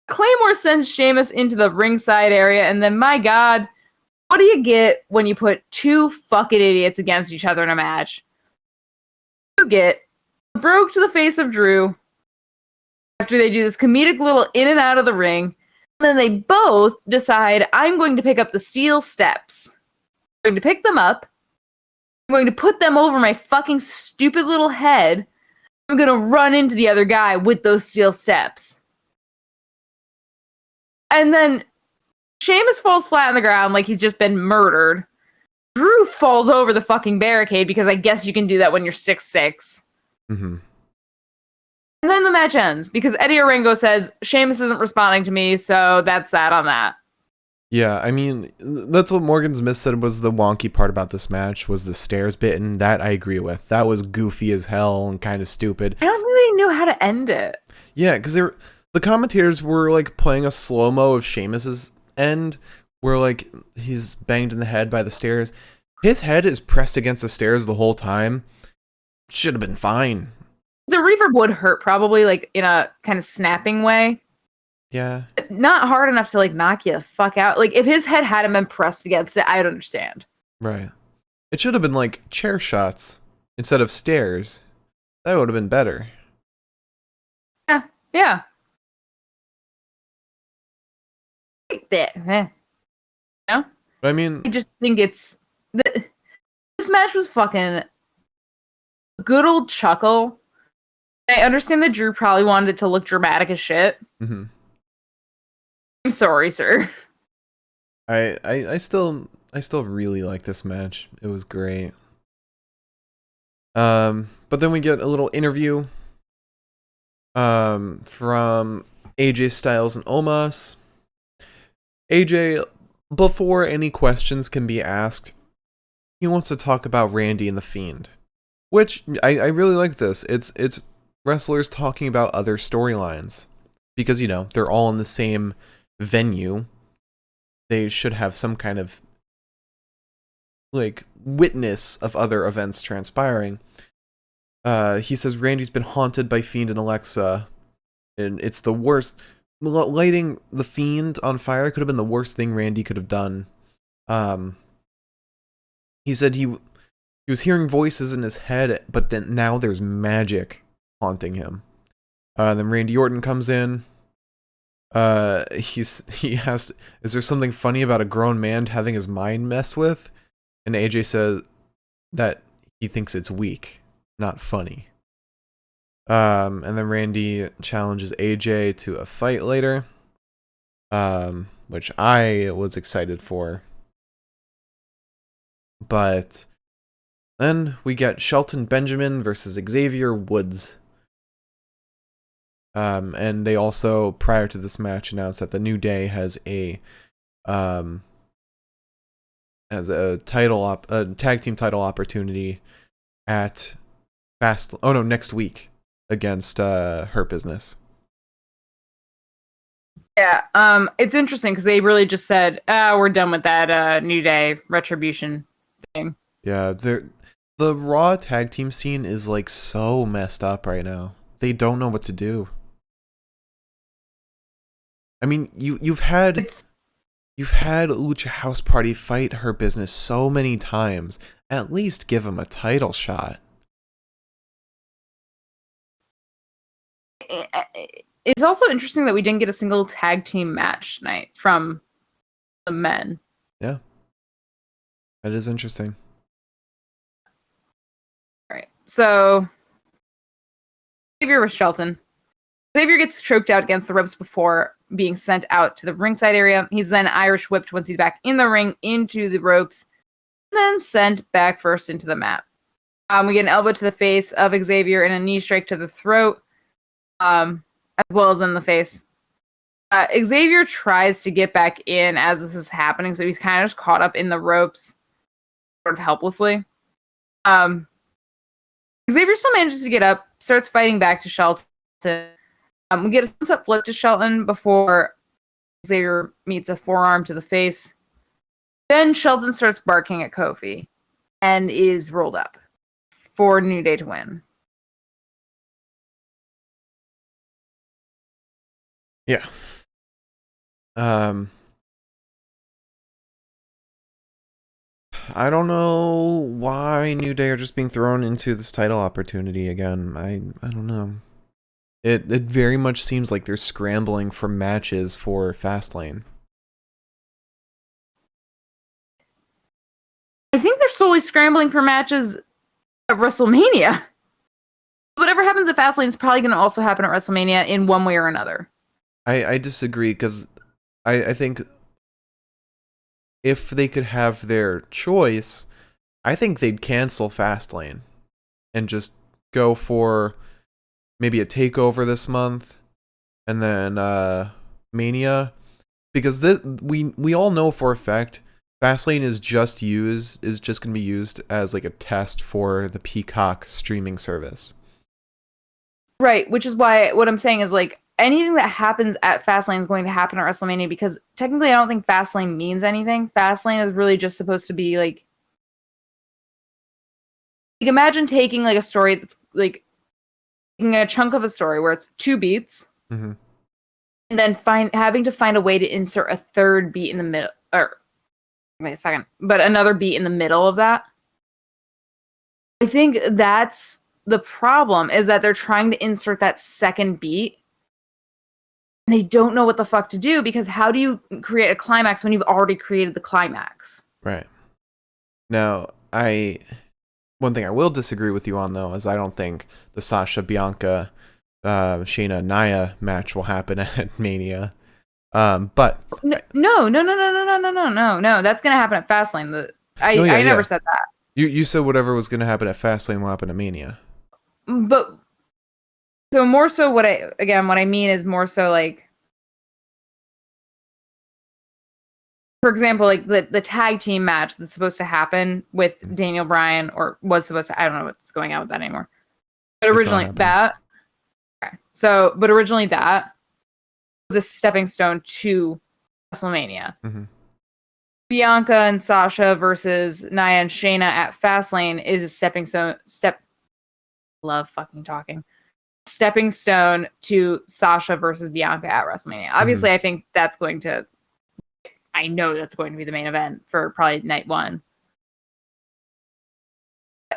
Claymore sends Sheamus into the ringside area, and then, my God, what do you get when you put two fucking idiots against each other in a match? You get broke to the face of Drew after they do this comedic little in and out of the ring. And then they both decide, I'm going to pick up the steel steps. I'm going to pick them up. I'm going to put them over my fucking stupid little head. I'm going to run into the other guy with those steel steps. And then Sheamus falls flat on the ground like he's just been murdered. Drew falls over the fucking barricade because I guess you can do that when you're 6'6".
Mm-hmm.
And then the match ends because Eddie Orengo says, Sheamus isn't responding to me, so that's that on that.
Yeah, I mean, that's what Morgan Smith said was the wonky part about this match, was the stairs bitten. That I agree with. That was goofy as hell and kind of stupid.
I don't really know how to end it.
Yeah, because the commentators were like playing a slow-mo of Sheamus's end, where like he's banged in the head by the stairs. His head is pressed against the stairs the whole time. Should have been fine.
The reverb would hurt probably, like, in a kind of snapping way.
Yeah.
Not hard enough to, like, knock you the fuck out. Like, if his head hadn't been pressed against it, I'd understand.
Right. It should have been, like, chair shots instead of stairs. That would have been better.
Yeah. Right there. You know?
But I mean...
I just think it's... This match was fucking a good old chuckle. I understand that Drew probably wanted it to look dramatic as shit.
Mm-hmm.
I'm sorry, sir.
I still really like this match. It was great. But then we get a little interview from AJ Styles and Omos. AJ, before any questions can be asked, he wants to talk about Randy and the Fiend, which I really like this. It's wrestlers talking about other storylines because, you know, they're all in the same venue. They should have some kind of like witness of other events transpiring. He says Randy's been haunted by Fiend and Alexa, and it's the worst. Lighting the Fiend on fire could have been the worst thing Randy could have done. He said he was hearing voices in his head, but then now there's magic haunting him. Then Randy Orton comes in. He asks, "Is there something funny about a grown man having his mind messed with?" And AJ says that he thinks it's weak, not funny. And then Randy challenges AJ to a fight later, which I was excited for. But then we get Shelton Benjamin versus Xavier Woods. And they also, prior to this match, announced that the New Day has a tag team title opportunity at next week against Hurt Business.
Yeah, it's interesting because they really just said, we're done with that New Day Retribution thing.
Yeah, the Raw tag team scene is like so messed up right now. They don't know what to do. I mean, you've had Lucha House Party fight Hurt Business so many times. At least give them a title shot.
It's also interesting that we didn't get a single tag team match tonight from the men.
Yeah. That is interesting.
All right. So, Xavier with Shelton. Xavier gets choked out against the ropes before being sent out to the ringside area. He's then Irish whipped once he's back in the ring into the ropes, and then sent back first into the mat. We get an elbow to the face of Xavier and a knee strike to the throat, as well as in the face. Xavier tries to get back in as this is happening, so he's kind of just caught up in the ropes, sort of helplessly. Xavier still manages to get up, starts fighting back to Shelton. We get a sunset flip to Shelton before Xavier meets a forearm to the face. Then Shelton starts barking at Kofi and is rolled up for New Day to win.
Yeah. I don't know why New Day are just being thrown into this title opportunity again. I don't know. It very much seems like they're scrambling for matches for Fastlane.
I think they're solely scrambling for matches at WrestleMania. Whatever happens at Fastlane is probably going to also happen at WrestleMania in one way or another.
I disagree because I think if they could have their choice, I think they'd cancel Fastlane and just go for maybe a takeover this month and then Mania, because we all know for a fact Fastlane is just going to be used as like a test for the Peacock streaming service.
Right, which is why what I'm saying is like anything that happens at Fastlane is going to happen at WrestleMania, because technically I don't think Fastlane means anything. Fastlane is really just supposed to be like imagine taking like a story that's like taking a chunk of a story where it's 2 beats,
mm-hmm.
and then having to find a way to insert a third beat in the middle, or wait a second, but another beat in the middle of that. I think that's the problem, is that they're trying to insert that second beat. And they don't know what the fuck to do, because how do you create a climax when you've already created the climax?
Right. Now, one thing I will disagree with you on, though, is I don't think the Sasha Bianca Shayna Nia match will happen at Mania. But
no. That's gonna happen at Fastlane. I never said that.
You said whatever was gonna happen at Fastlane will happen at Mania.
But so more so, what I mean is more so like, for example, like the tag team match that's supposed to happen with Daniel Bryan, or was supposed to. I don't know what's going on with that anymore. But originally that. Okay. So, but originally that was a stepping stone to WrestleMania.
Mm-hmm.
Bianca and Sasha versus Nia and Shayna at Fastlane is a stepping stone. Love fucking talking. Stepping stone to Sasha versus Bianca at WrestleMania. Obviously, I think that's going to. I know that's going to be the main event for probably night one.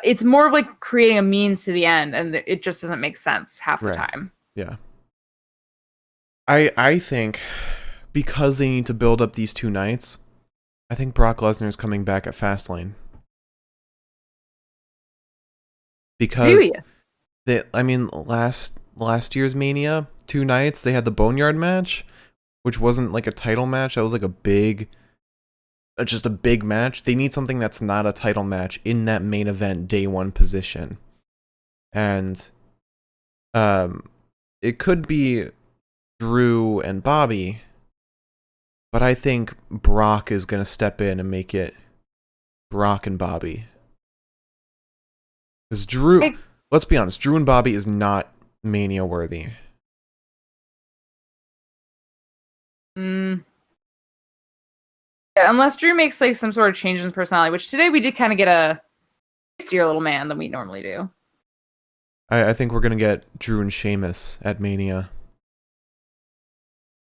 It's more of like creating a means to the end, and it just doesn't make sense half the time.
Yeah. I think because they need to build up these two nights, I think Brock Lesnar is coming back at Fastlane. Because last year's Mania, 2 nights, they had the Boneyard match, which wasn't like a title match. That was like just a big match. They need something that's not a title match in that main event day 1 position. And it could be Drew and Bobby, but I think Brock is going to step in and make it Brock and Bobby. Because let's be honest, Drew and Bobby is not Mania worthy.
Yeah, unless Drew makes like some sort of change in his personality, which today we did kind of get a tastier little man than we normally do.
I think we're going to get Drew and Sheamus at Mania.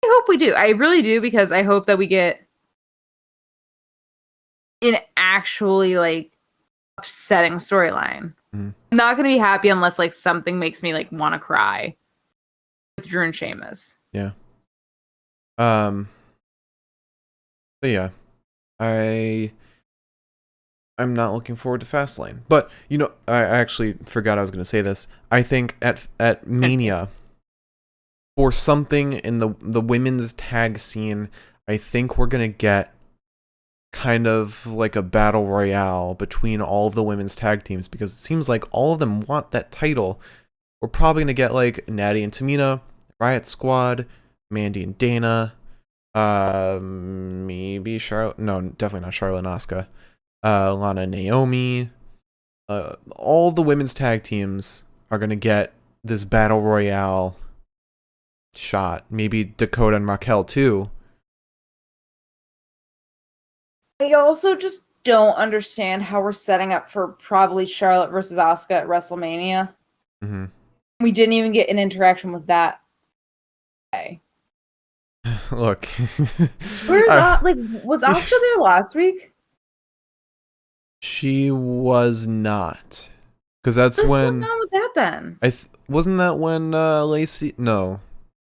I hope we do. I really do, because I hope that we get an actually like upsetting storyline. I'm not going to be happy unless like something makes me like want to cry with Drew and Sheamus.
Yeah. But yeah, I'm not looking forward to Fastlane. But you know, I actually forgot I was going to say this. I think at Mania, for something in the women's tag scene, I think we're going to get kind of like a battle royale between all of the women's tag teams, because it seems like all of them want that title. We're probably going to get like Natty and Tamina, Riot Squad, Mandy and Dana, maybe Charlotte. No, definitely not Charlotte and Asuka. Lana and Naomi. All the women's tag teams are going to get this battle royale shot. Maybe Dakota and Raquel too.
I also just don't understand how we're setting up for probably Charlotte versus Asuka at WrestleMania.
Mm-hmm.
We didn't even get an interaction with that. Okay.
Look.
Where's was Asuka there last week?
She was not. Because that's when...
What's going on with that then?
Wasn't that when Lacey... No.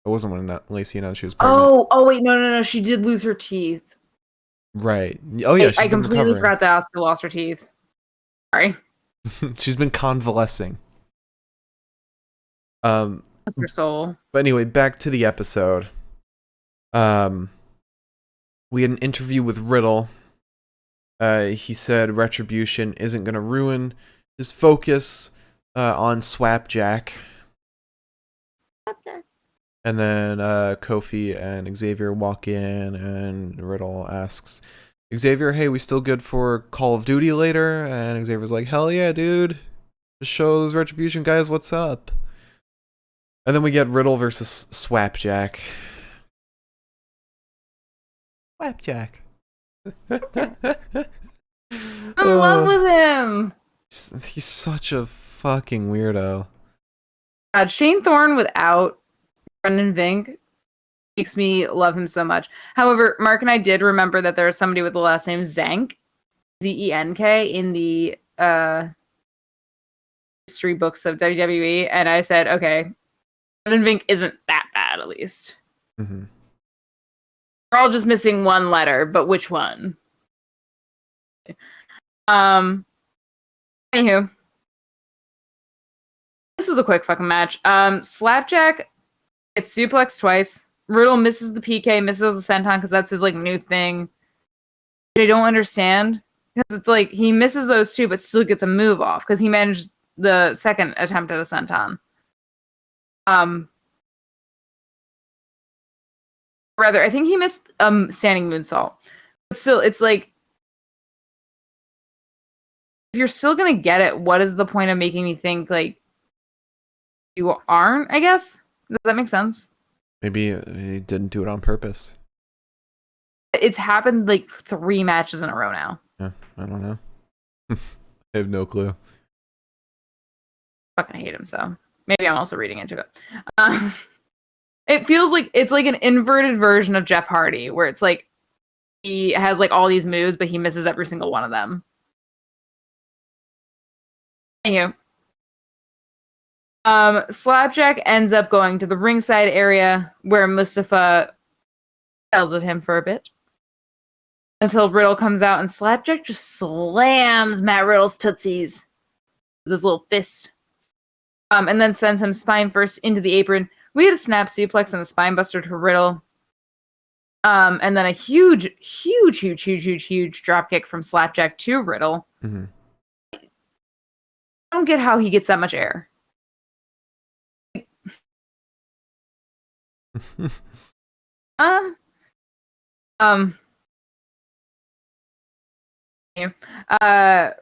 It wasn't when Lacey announced she was pregnant.
Oh wait, no. She did lose her teeth.
Right. Oh yeah,
I completely forgot that Asuka lost her teeth. Sorry.
She's been convalescing.
That's her soul.
But anyway, back to the episode. We had an interview with Riddle. He said Retribution isn't going to ruin his focus on Slapjack. And then Kofi and Xavier walk in, and Riddle asks Xavier, hey, we still good for Call of Duty later? And Xavier's like, hell yeah, dude. Just show those Retribution guys what's up. And then we get Riddle versus Slapjack. Slapjack.
I'm in love with him.
He's such a fucking weirdo.
God, Shane Thorne without Brendan Vink makes me love him so much. However, Mark and I did remember that there is somebody with the last name Zenk, Zenk, in the history books of WWE, and I said, okay, Brendan Vink isn't that bad, at least.
Mm-hmm.
We're all just missing one letter, but which one? Anywho, this was a quick fucking match. Slapjack gets suplexed twice. Riddle misses the PK, misses the senton because that's his like new thing. Which I don't understand because it's like he misses those two, but still gets a move off because he managed the second attempt at a senton. Rather, I think he missed standing moonsault. But still, it's like if you're still gonna get it, what is the point of making me think like you aren't? I guess does that make sense?
Maybe he didn't do it on purpose.
It's happened like 3 matches in a row now.
Yeah, I don't know. I have no clue.
Fucking hate him, so maybe I'm also reading into it. It feels like it's like an inverted version of Jeff Hardy, where it's like he has like all these moves, but he misses every single one of them. Anywho, Slapjack ends up going to the ringside area where Mustafa yells at him for a bit until Riddle comes out and Slapjack just slams Matt Riddle's tootsies with his little fist. And then sends him spine first into the apron. We had a snap suplex and a spine buster to Riddle. And then a huge drop kick from Slapjack to Riddle.
Mm-hmm.
I don't get how he gets that much air.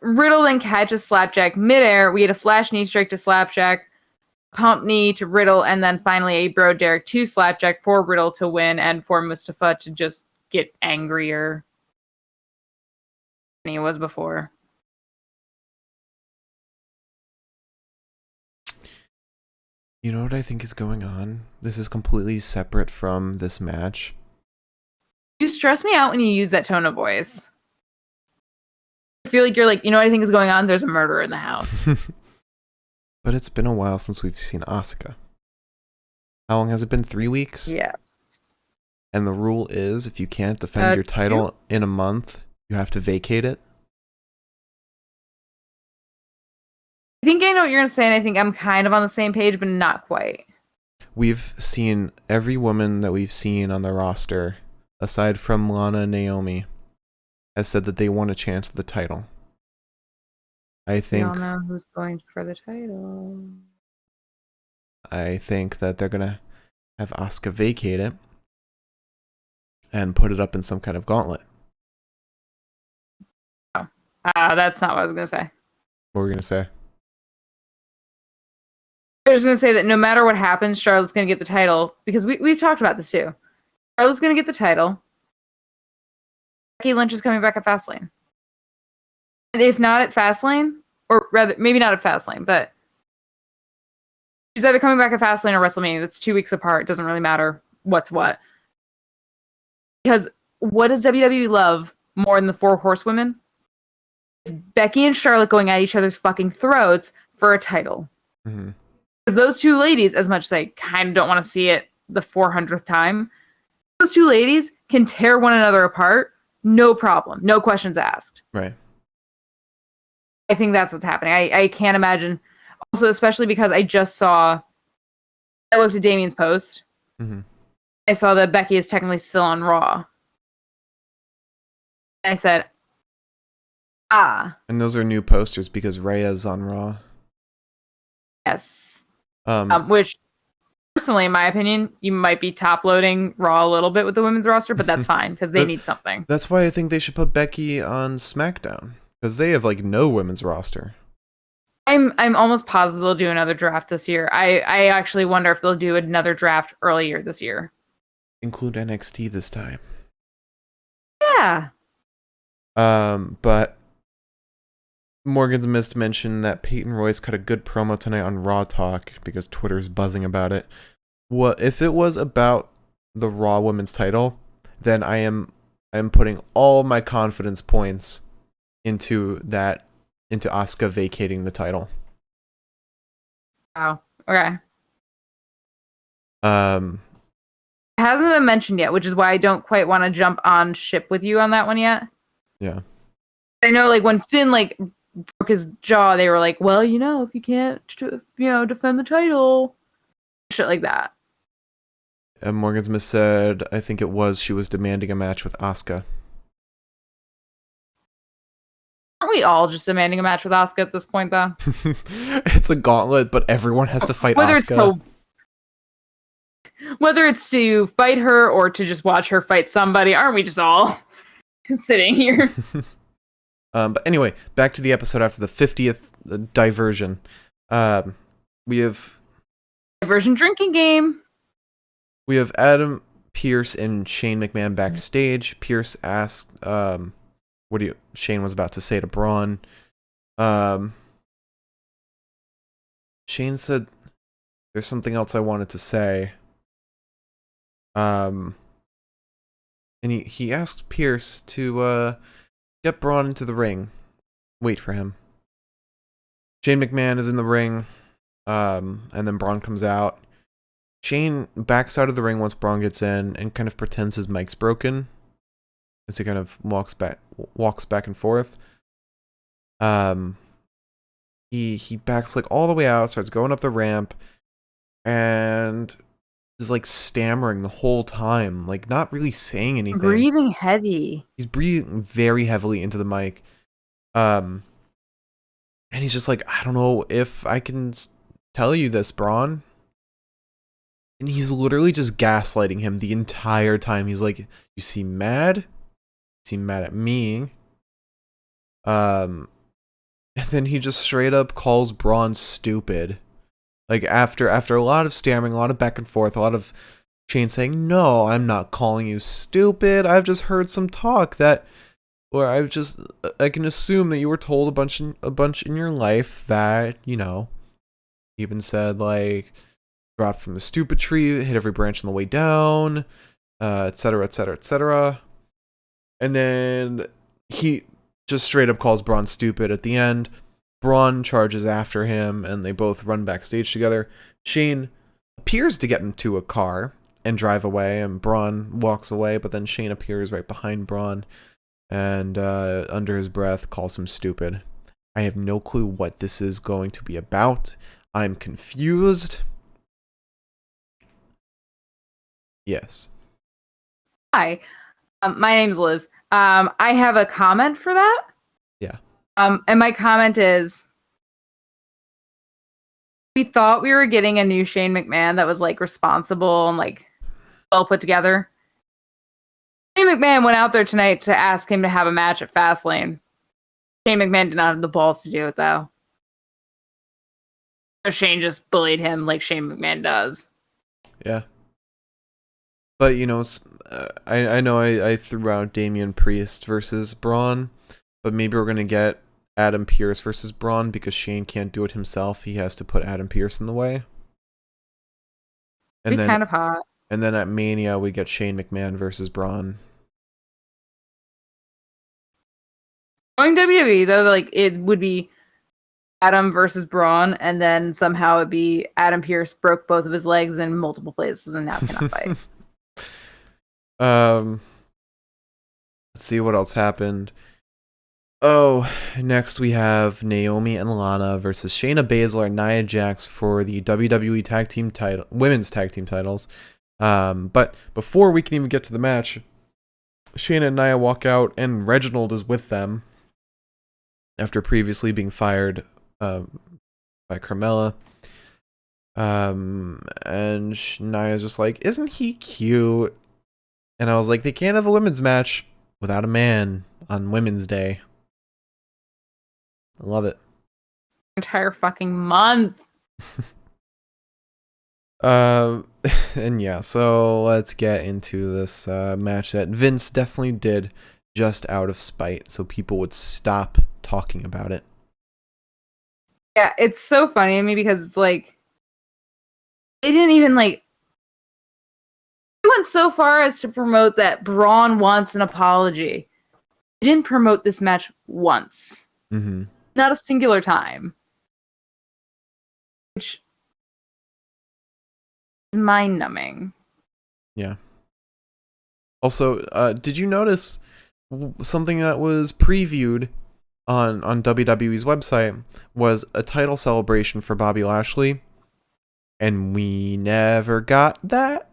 Riddle then catches Slapjack midair. We had a flash knee strike to Slapjack, pump knee to Riddle, and then finally a bro Derek to Slapjack for Riddle to win and for Mustafa to just get angrier than he was before.
You know what I think is going on? This is completely separate from this match.
You stress me out when you use that tone of voice. I feel like you're like, you know what I think is going on? There's a murderer in the house.
But it's been a while since we've seen Asuka. How long has it been? 3 weeks?
Yes.
And the rule is if you can't defend your title in a month, you have to vacate it.
I think I know what you're going to say, and I think I'm kind of on the same page, but not quite.
We've seen every woman that we've seen on the roster, aside from Lana and Naomi, has said that they want a chance at the title. I think...
We all know who's going for the title.
I think that they're going to have Asuka vacate it and put it up in some kind of gauntlet.
Oh. That's not what I was going to say.
What were we going to say?
I was going to say that no matter what happens, Charlotte's going to get the title, because we've talked about this too. Charlotte's going to get the title. Becky Lynch is coming back at Fastlane. And if not at Fastlane, or rather, maybe not at Fastlane, but she's either coming back at Fastlane or WrestleMania. That's 2 weeks apart. It doesn't really matter what's what. Because what does WWE love more than the 4 horsewomen? It's Becky and Charlotte going at each other's fucking throats for a title.
Mm-hmm.
Because those two ladies, as much as I kind of don't want to see it the 400th time, those two ladies can tear one another apart, no problem, no questions asked.
Right.
I think that's what's happening. I can't imagine. Also, especially because I looked at Damien's post.
Mm-hmm.
I saw that Becky is technically still on Raw. And I said,
And those are new posters because Rhea's on Raw.
Yes. Which, personally, in my opinion, you might be top-loading Raw a little bit with the women's roster, but that's fine, because they need something.
That's why I think they should put Becky on SmackDown, because they have, like, no women's roster.
I'm almost positive they'll do another draft this year. I actually wonder if they'll do another draft earlier this year.
Include NXT this time.
Yeah.
But Morgan's missed to mention that Peyton Royce cut a good promo tonight on Raw Talk because Twitter's buzzing about it. What if it was about the Raw Women's title? Then I am putting all my confidence points into Asuka vacating the title.
Wow. Okay.
It
hasn't been mentioned yet, which is why I don't quite want to jump on ship with you on that one yet.
Yeah.
I know, like, when Finn, like, broke his jaw, they were like, well, if you can't, defend the title, shit like that.
And Morgan Smith said, I think it was, she was demanding a match with Asuka.
Aren't we all just demanding a match with Asuka at this point, though?
It's a gauntlet, but everyone has to fight Asuka.
Whether it's to fight her or to just watch her fight somebody, aren't we just all sitting here?
But anyway, back to the episode after the 50th diversion. We have...
Diversion drinking game.
We have Adam Pearce and Shane McMahon backstage. Pearce asked, Shane was about to say to Braun. Shane said, there's something else I wanted to say. And he asked Pearce to get Braun into the ring. Wait for him. Shane McMahon is in the ring, and then Braun comes out. Shane backs out of the ring once Braun gets in and kind of pretends his mic's broken as he kind of walks back and forth. He backs like all the way out, starts going up the ramp, and is like stammering the whole time, like not really saying anything.
Breathing heavy.
He's breathing very heavily into the mic. And he's just like, I don't know if I can tell you this, Braun. And he's literally just gaslighting him the entire time. He's like, you seem mad? You seem mad at me. And then he just straight up calls Braun stupid. Like after a lot of stammering, a lot of back and forth, a lot of Shane saying, no, I'm not calling you stupid. I've just heard some talk I can assume that you were told a bunch in your life that, even said like, dropped from the stupid tree, hit every branch on the way down, etc., etc., etc. And then he just straight up calls Braun stupid at the end. Braun charges after him, and they both run backstage together. Shane appears to get into a car and drive away, and Braun walks away, but then Shane appears right behind Braun, and under his breath calls him stupid. I have no clue what this is going to be about. I'm confused. Yes.
Hi, my name's Liz. I have a comment for that.
Yeah.
And my comment is, we thought we were getting a new Shane McMahon that was like responsible and like well put together. Shane McMahon went out there tonight to ask him to have a match at Fastlane. Shane McMahon did not have the balls to do it though. So Shane just bullied him like Shane McMahon does.
Yeah. But, I know I threw out Damian Priest versus Braun, but maybe we're going to get Adam Pearce versus Braun because Shane can't do it himself. He has to put Adam Pearce in the way. And then,
kind of hot.
And then at Mania, we get Shane McMahon versus Braun.
Going WWE, though, like, it would be Adam versus Braun, and then somehow it'd be Adam Pearce broke both of his legs in multiple places and now cannot fight.
Let's see what else happened. Oh, next we have Naomi and Lana versus Shayna Baszler and Nia Jax for the WWE Tag Team title, Women's Tag Team titles. But before we can even get to the match, Shayna and Nia walk out, and Reginald is with them after previously being fired by Carmella. And Nia's just like, isn't he cute? And I was like, they can't have a women's match without a man on Women's Day. I love it.
Entire fucking month.
And yeah, so let's get into this match that Vince definitely did just out of spite, so people would stop talking about it.
Yeah, it's so funny to me because it's like, they didn't even like, they went so far as to promote that Braun wants an apology. They didn't promote this match once.
Mm-hmm.
Not a singular time. Which is mind-numbing.
Yeah. Also, did you notice something that was previewed on WWE's website was a title celebration for Bobby Lashley, and we never got that.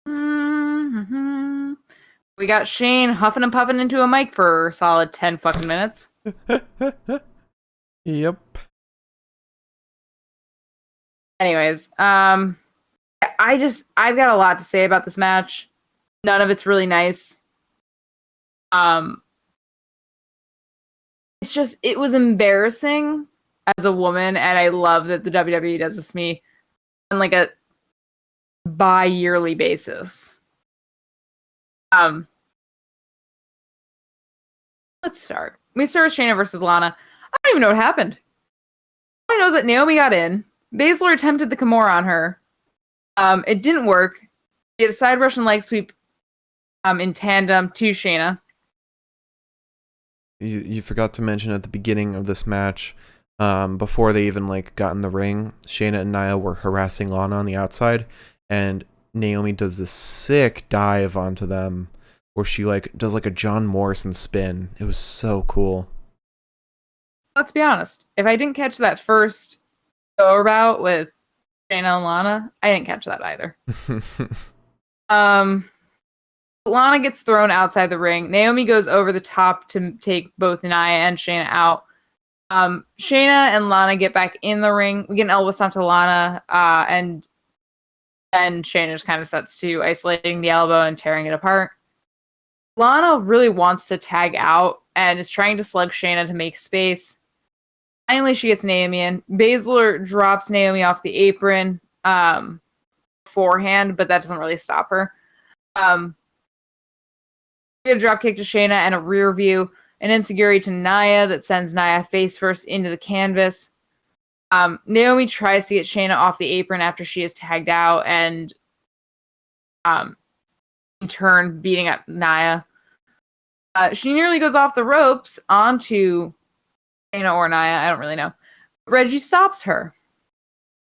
Mm-hmm. We got Shane huffing and puffing into a mic for a solid 10 fucking minutes.
Yep.
Anyways, I've got a lot to say about this match. None of it's really nice. It was embarrassing as a woman, and I love that the WWE does this to me on like a bi-yearly basis. Let's start. We start with Shayna versus Lana. I don't even know what happened. All I know is that Naomi got in. Baszler attempted the Kimura on her. It didn't work. He had a side Russian leg sweep in tandem to Shayna.
You forgot to mention at the beginning of this match, before they even got in the ring, Shayna and Nia were harassing Lana on the outside, and Naomi does this sick dive onto them where she does a John Morrison spin. It was so cool.
Let's be honest. If I didn't catch that first go about with Shayna and Lana, I didn't catch that either. Lana gets thrown outside the ring. Naomi goes over the top to take both Nia and Shayna out. Shayna and Lana get back in the ring. We get an elbow stomp to Lana, and then Shayna just kind of sets to isolating the elbow and tearing it apart. Lana really wants to tag out and is trying to slug Shayna to make space. Finally, she gets Naomi in. Baszler drops Naomi off the apron beforehand, but that doesn't really stop her. We get a drop kick to Shayna and a rear view. An enziguri to Nia that sends Nia face first into the canvas. Naomi tries to get Shayna off the apron after she is tagged out and in turn beating up Nia. She nearly goes off the ropes onto Shayna or Nia, I don't really know. Reggie stops her,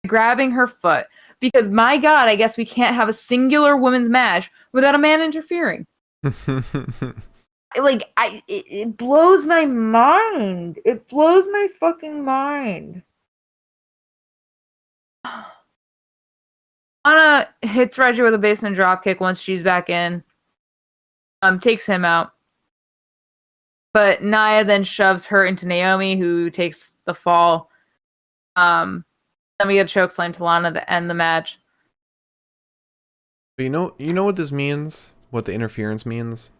grabbing her foot. Because, my God, I guess we can't have a singular women's match without a man interfering. It blows my mind. It blows my fucking mind. Lana hits Reggie with a basement dropkick once she's back in. Takes him out. But Nia then shoves her into Naomi, who takes the fall. Then we get a chokeslam to Lana to end the match.
But you know what this means? What the interference means?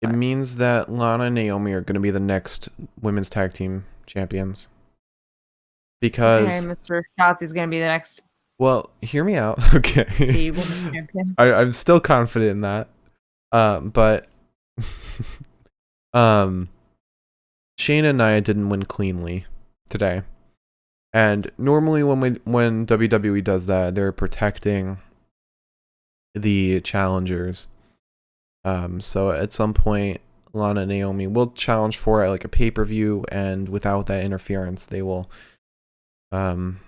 It means that Lana and Naomi are going to be the next women's tag team champions. Because...
Okay, Mr. Shotzi's going to be the next...
Well, hear me out. Okay.
women's champion.
I'm still confident in that. But... Shayna and Nia didn't win cleanly today. And normally when WWE does that, they're protecting the challengers. So at some point, Lana and Naomi will challenge for it at a pay-per-view, and without that interference, they will win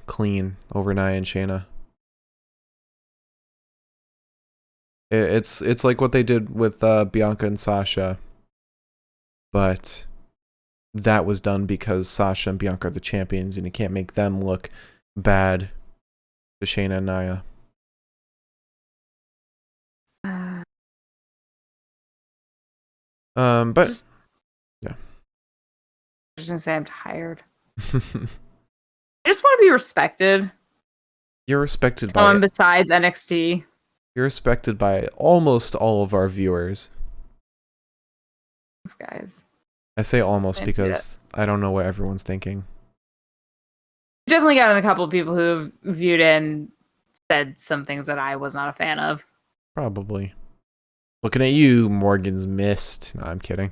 clean over Nia and Shayna. It's like what they did with Bianca and Sasha, but that was done because Sasha and Bianca are the champions, and you can't make them look bad to Shayna and Nia. But yeah.
I'm just gonna say I'm tired. I just want to be respected.
You're respected by
someone besides NXT.
You're respected by almost all of our viewers.
Thanks, guys.
I say almost because I don't know what everyone's thinking.
We've definitely gotten a couple of people who have viewed it and said some things that I was not a fan of.
Probably. Looking at you, Morgan's Mist. No, I'm kidding.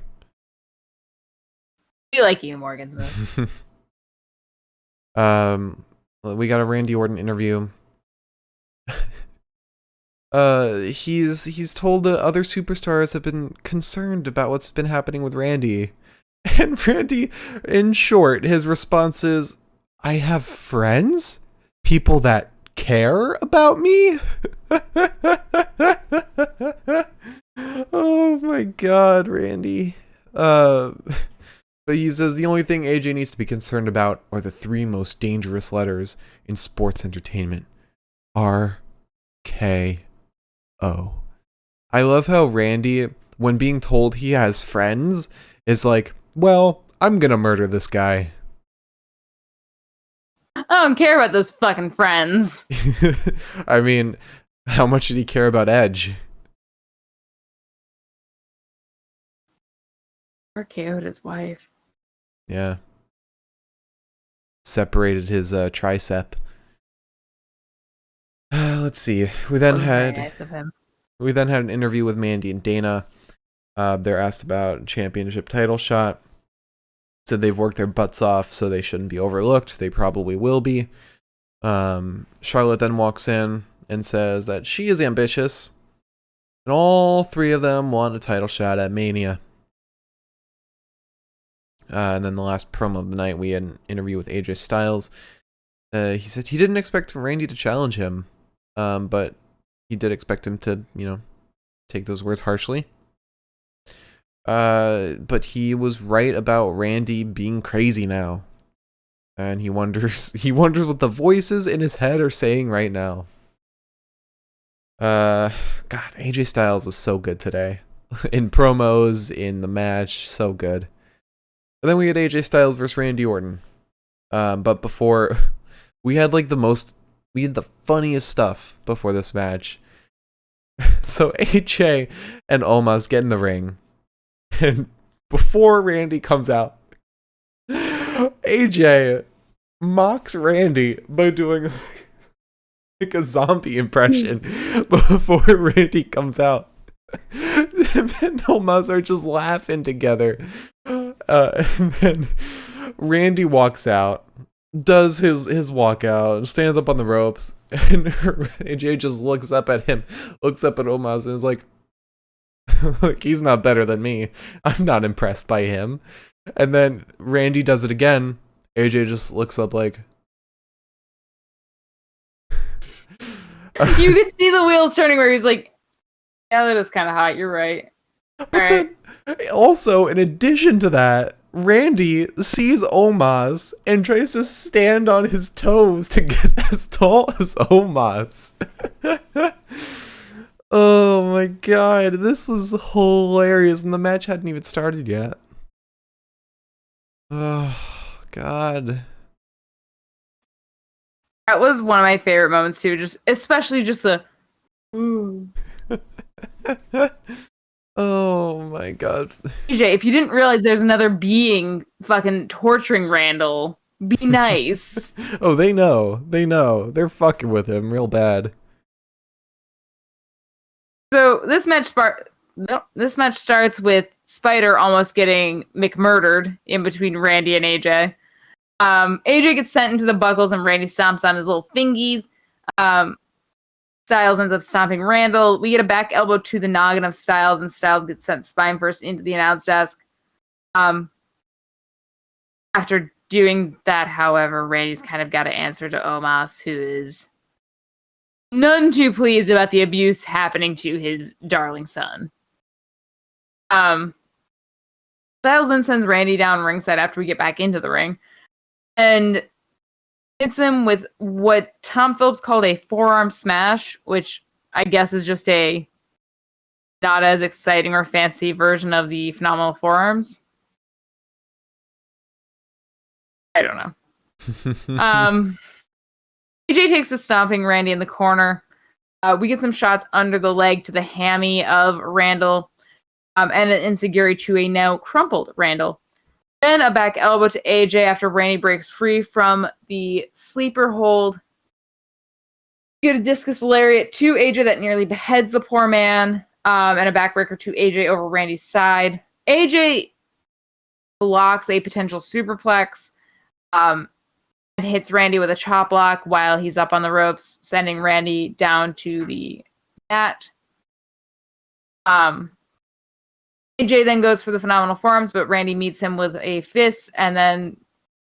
We like you, Morgan's Mist.
We got a Randy Orton interview. He's told that other superstars have been concerned about what's been happening with Randy. And Randy, in short, his response is, I have friends? People that care about me? Oh my god, Randy. But he says the only thing AJ needs to be concerned about are the 3 most dangerous letters in sports entertainment. RKO. I love how Randy, when being told he has friends, is like, well, I'm gonna murder this guy.
I don't care about those fucking friends.
I mean, how much did he care about Edge?
Or KO'd his wife.
Yeah. Separated his tricep. Let's see. We then had an interview with Mandy and Dana. They're asked about championship title shot. Said they've worked their butts off, so they shouldn't be overlooked. They probably will be. Charlotte then walks in and says that she is ambitious, and all 3 of them want a title shot at Mania. And then the last promo of the night, we had an interview with AJ Styles. He said he didn't expect Randy to challenge him, but he did expect him to, take those words harshly. But he was right about Randy being crazy now. And he wonders what the voices in his head are saying right now. God, AJ Styles was so good today. In promos, in the match, so good. And then we had AJ Styles versus Randy Orton. But before, we had the funniest stuff before this match. So AJ and Omos get in the ring. And before Randy comes out, AJ mocks Randy by doing like a zombie impression before Randy comes out. And Omos are just laughing together. And then Randy walks out, does his walkout, stands up on the ropes, and AJ just looks up at him, looks up at Omos, and is like, look, he's not better than me. I'm not impressed by him. And then Randy does it again. AJ just looks up like...
You could see the wheels turning where he's like, yeah, that is kind of hot. You're right.
Then, also, in addition to that, Randy sees Omos and tries to stand on his toes to get as tall as Omos. Oh my god, this was hilarious, and the match hadn't even started yet. Oh god.
That was one of my favorite moments too, especially the ooh.
Oh my god.
AJ, if you didn't realize there's another being fucking torturing Randall, be nice.
Oh, they know. They're fucking with him real bad.
So this match starts with Spider almost getting McMurdered in between Randy and AJ. AJ gets sent into the buckles and Randy stomps on his little fingies. Styles ends up stomping Randall. We get a back elbow to the noggin of Styles, and Styles gets sent spine first into the announce desk. After doing that, however, Randy's kind of got to answer to Omos, who is none too pleased about the abuse happening to his darling son. Styles then sends Randy down ringside after we get back into the ring, and hits him with what Tom Phillips called a forearm smash, which I guess is just a not as exciting or fancy version of the phenomenal forearms. I don't know. AJ takes to stomping Randy in the corner. We get some shots under the leg to the hammy of Randall, and an enziguri to a now crumpled Randall. Then a back elbow to AJ after Randy breaks free from the sleeper hold. We get a discus lariat to AJ that nearly beheads the poor man, and a backbreaker to AJ over Randy's side. AJ blocks a potential superplex, and hits Randy with a chop block while he's up on the ropes, sending Randy down to the mat. AJ then goes for the phenomenal forearms, but Randy meets him with a fist, and then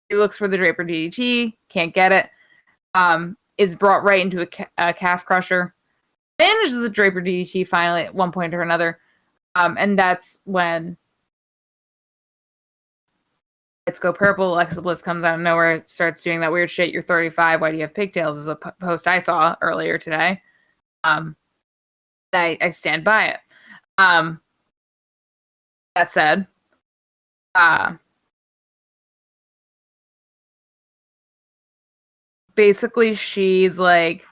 he looks for the Draper DDT, can't get it. Is brought right into a calf crusher. manages the Draper DDT finally at one point or another. And that's when Let's Go Purple. Alexa Bliss comes out of nowhere, starts doing that weird shit. You're 35. Why do you have pigtails? Is a post I saw earlier today. I stand by it. That said, basically she's like,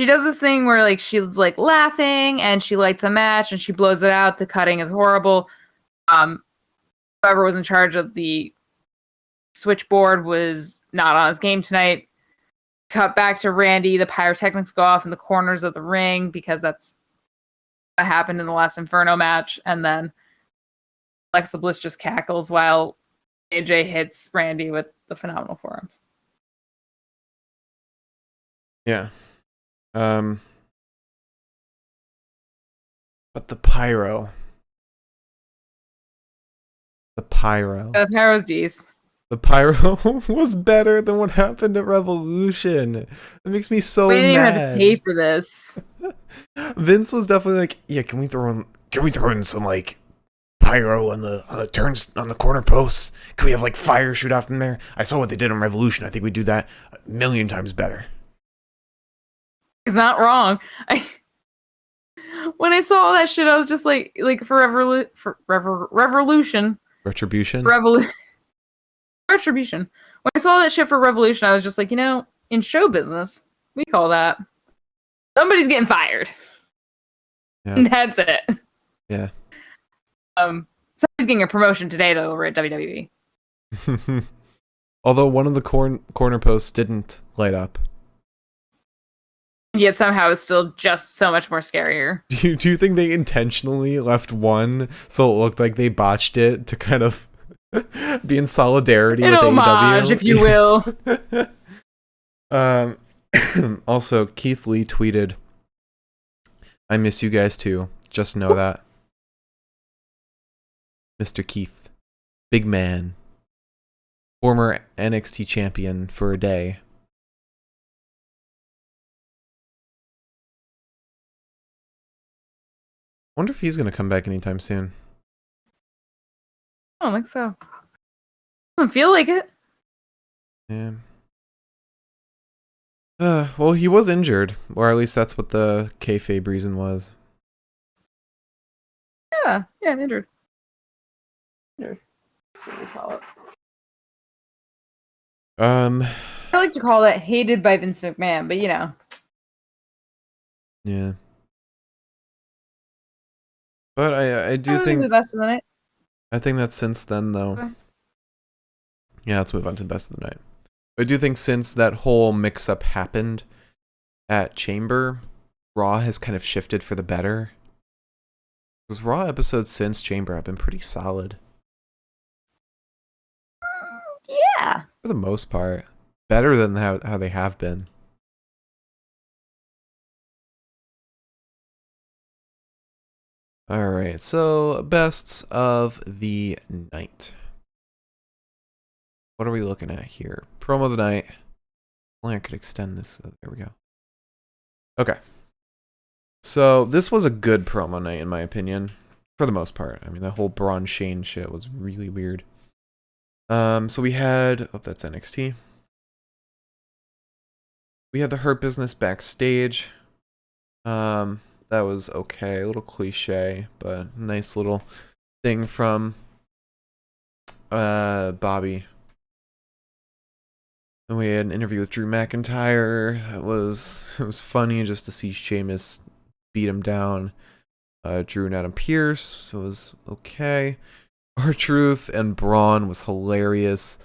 she does this thing where like she's like laughing and she lights a match and she blows it out. The cutting is horrible. Whoever was in charge of the switchboard was not on his game tonight. Cut back to Randy. The pyrotechnics go off in the corners of the ring because that's what happened in the last Inferno match. And then Alexa Bliss just cackles while AJ hits Randy with the phenomenal forearms.
Yeah. But the pyro. The
Pyro's D's.
The pyro was better than what happened at Revolution. It makes me so mad.
We didn't even have to pay for this.
Vince was definitely like, yeah, can we throw in some like pyro on the turns on the corner posts? Can we have like fire shoot off in there? I saw what they did on Revolution. I think we'd do that a million times better.
It's not wrong. When I saw all that shit, I was just like for Revolution.
Retribution.
Retribution. When I saw that shit for Revolution, I was just like, in show business, we call that somebody's getting fired.
Yeah.
And that's it.
Yeah.
Somebody's getting a promotion today though over at WWE.
Although one of the corner posts didn't light up.
Yet somehow it's still just so much more scarier.
Do you think they intentionally left one so it looked like they botched it to kind of be in solidarity with
homage,
AEW?
if you will.
Also, Keith Lee tweeted, "I miss you guys too. Just know that." Mr. Keith, big man, former NXT champion for a day. I wonder if he's going to come back anytime soon.
I don't think so. Doesn't feel like it.
Yeah. Well, he was injured, or at least that's what the kayfabe reason was.
Yeah, injured. What do we call it? I like to call it hated by Vince McMahon, but
Yeah. But I do think
the best of the night.
I think that since then though. Okay. Yeah, let's move on to the best of the night. But I do think since that whole mix-up happened at Chamber, Raw has kind of shifted for the better. Because Raw episodes since Chamber have been pretty solid.
Yeah.
For the most part. Better than how they have been. Alright, so bests of the night. What are we looking at here? Promo of the night. Only I could extend this. There we go. Okay. So this was a good promo night in my opinion. For the most part. I mean, that whole Braun Shane shit was really weird. So we had... Oh, that's NXT. We had the Hurt Business backstage. That was okay. A little cliche, but nice little thing from Bobby. And we had an interview with Drew McIntyre. It was funny just to see Sheamus beat him down. Drew and Adam Pearce. It was okay. R-Truth and Braun was hilarious,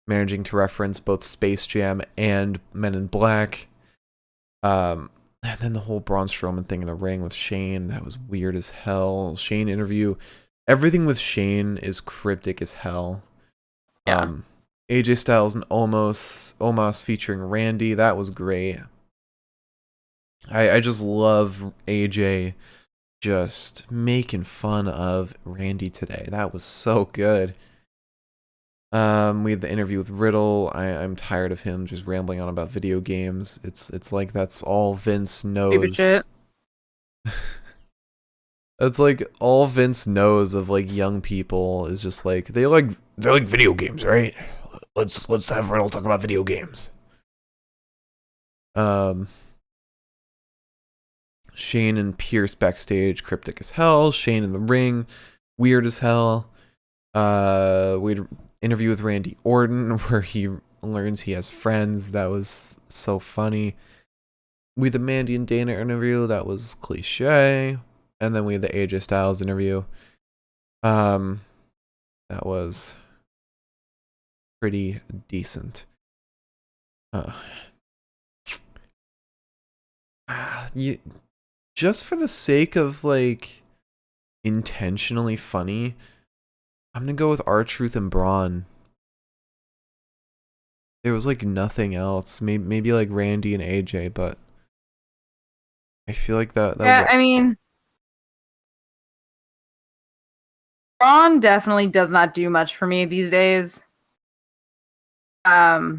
managing to reference both Space Jam and Men in Black. And then the whole Braun Strowman thing in the ring with Shane, that was weird as hell. Shane interview. Everything with Shane is cryptic as hell.
Yeah.
AJ Styles and Omos featuring Randy, that was great. I just love AJ just making fun of Randy today. That was so good. We had the interview with Riddle. I'm tired of him just rambling on about video games. It's like that's all Vince
Stupid
knows.
shit.
That's like all Vince knows of like young people is just like they like video games, right? Let's have Riddle talk about video games. Shane and Pierce backstage, cryptic as hell. Shane in the ring, weird as hell. We had an interview with Randy Orton where he learns he has friends. That was so funny. We had the Mandy and Dana interview. That was cliche. And then we had the AJ Styles interview. That was pretty decent. Just for the sake of like intentionally funny, I'm gonna go with R-Truth and Braun. There was like nothing else. Maybe like Randy and AJ, but I feel like that
Yeah, I mean, Braun definitely does not do much for me these days. Yeah,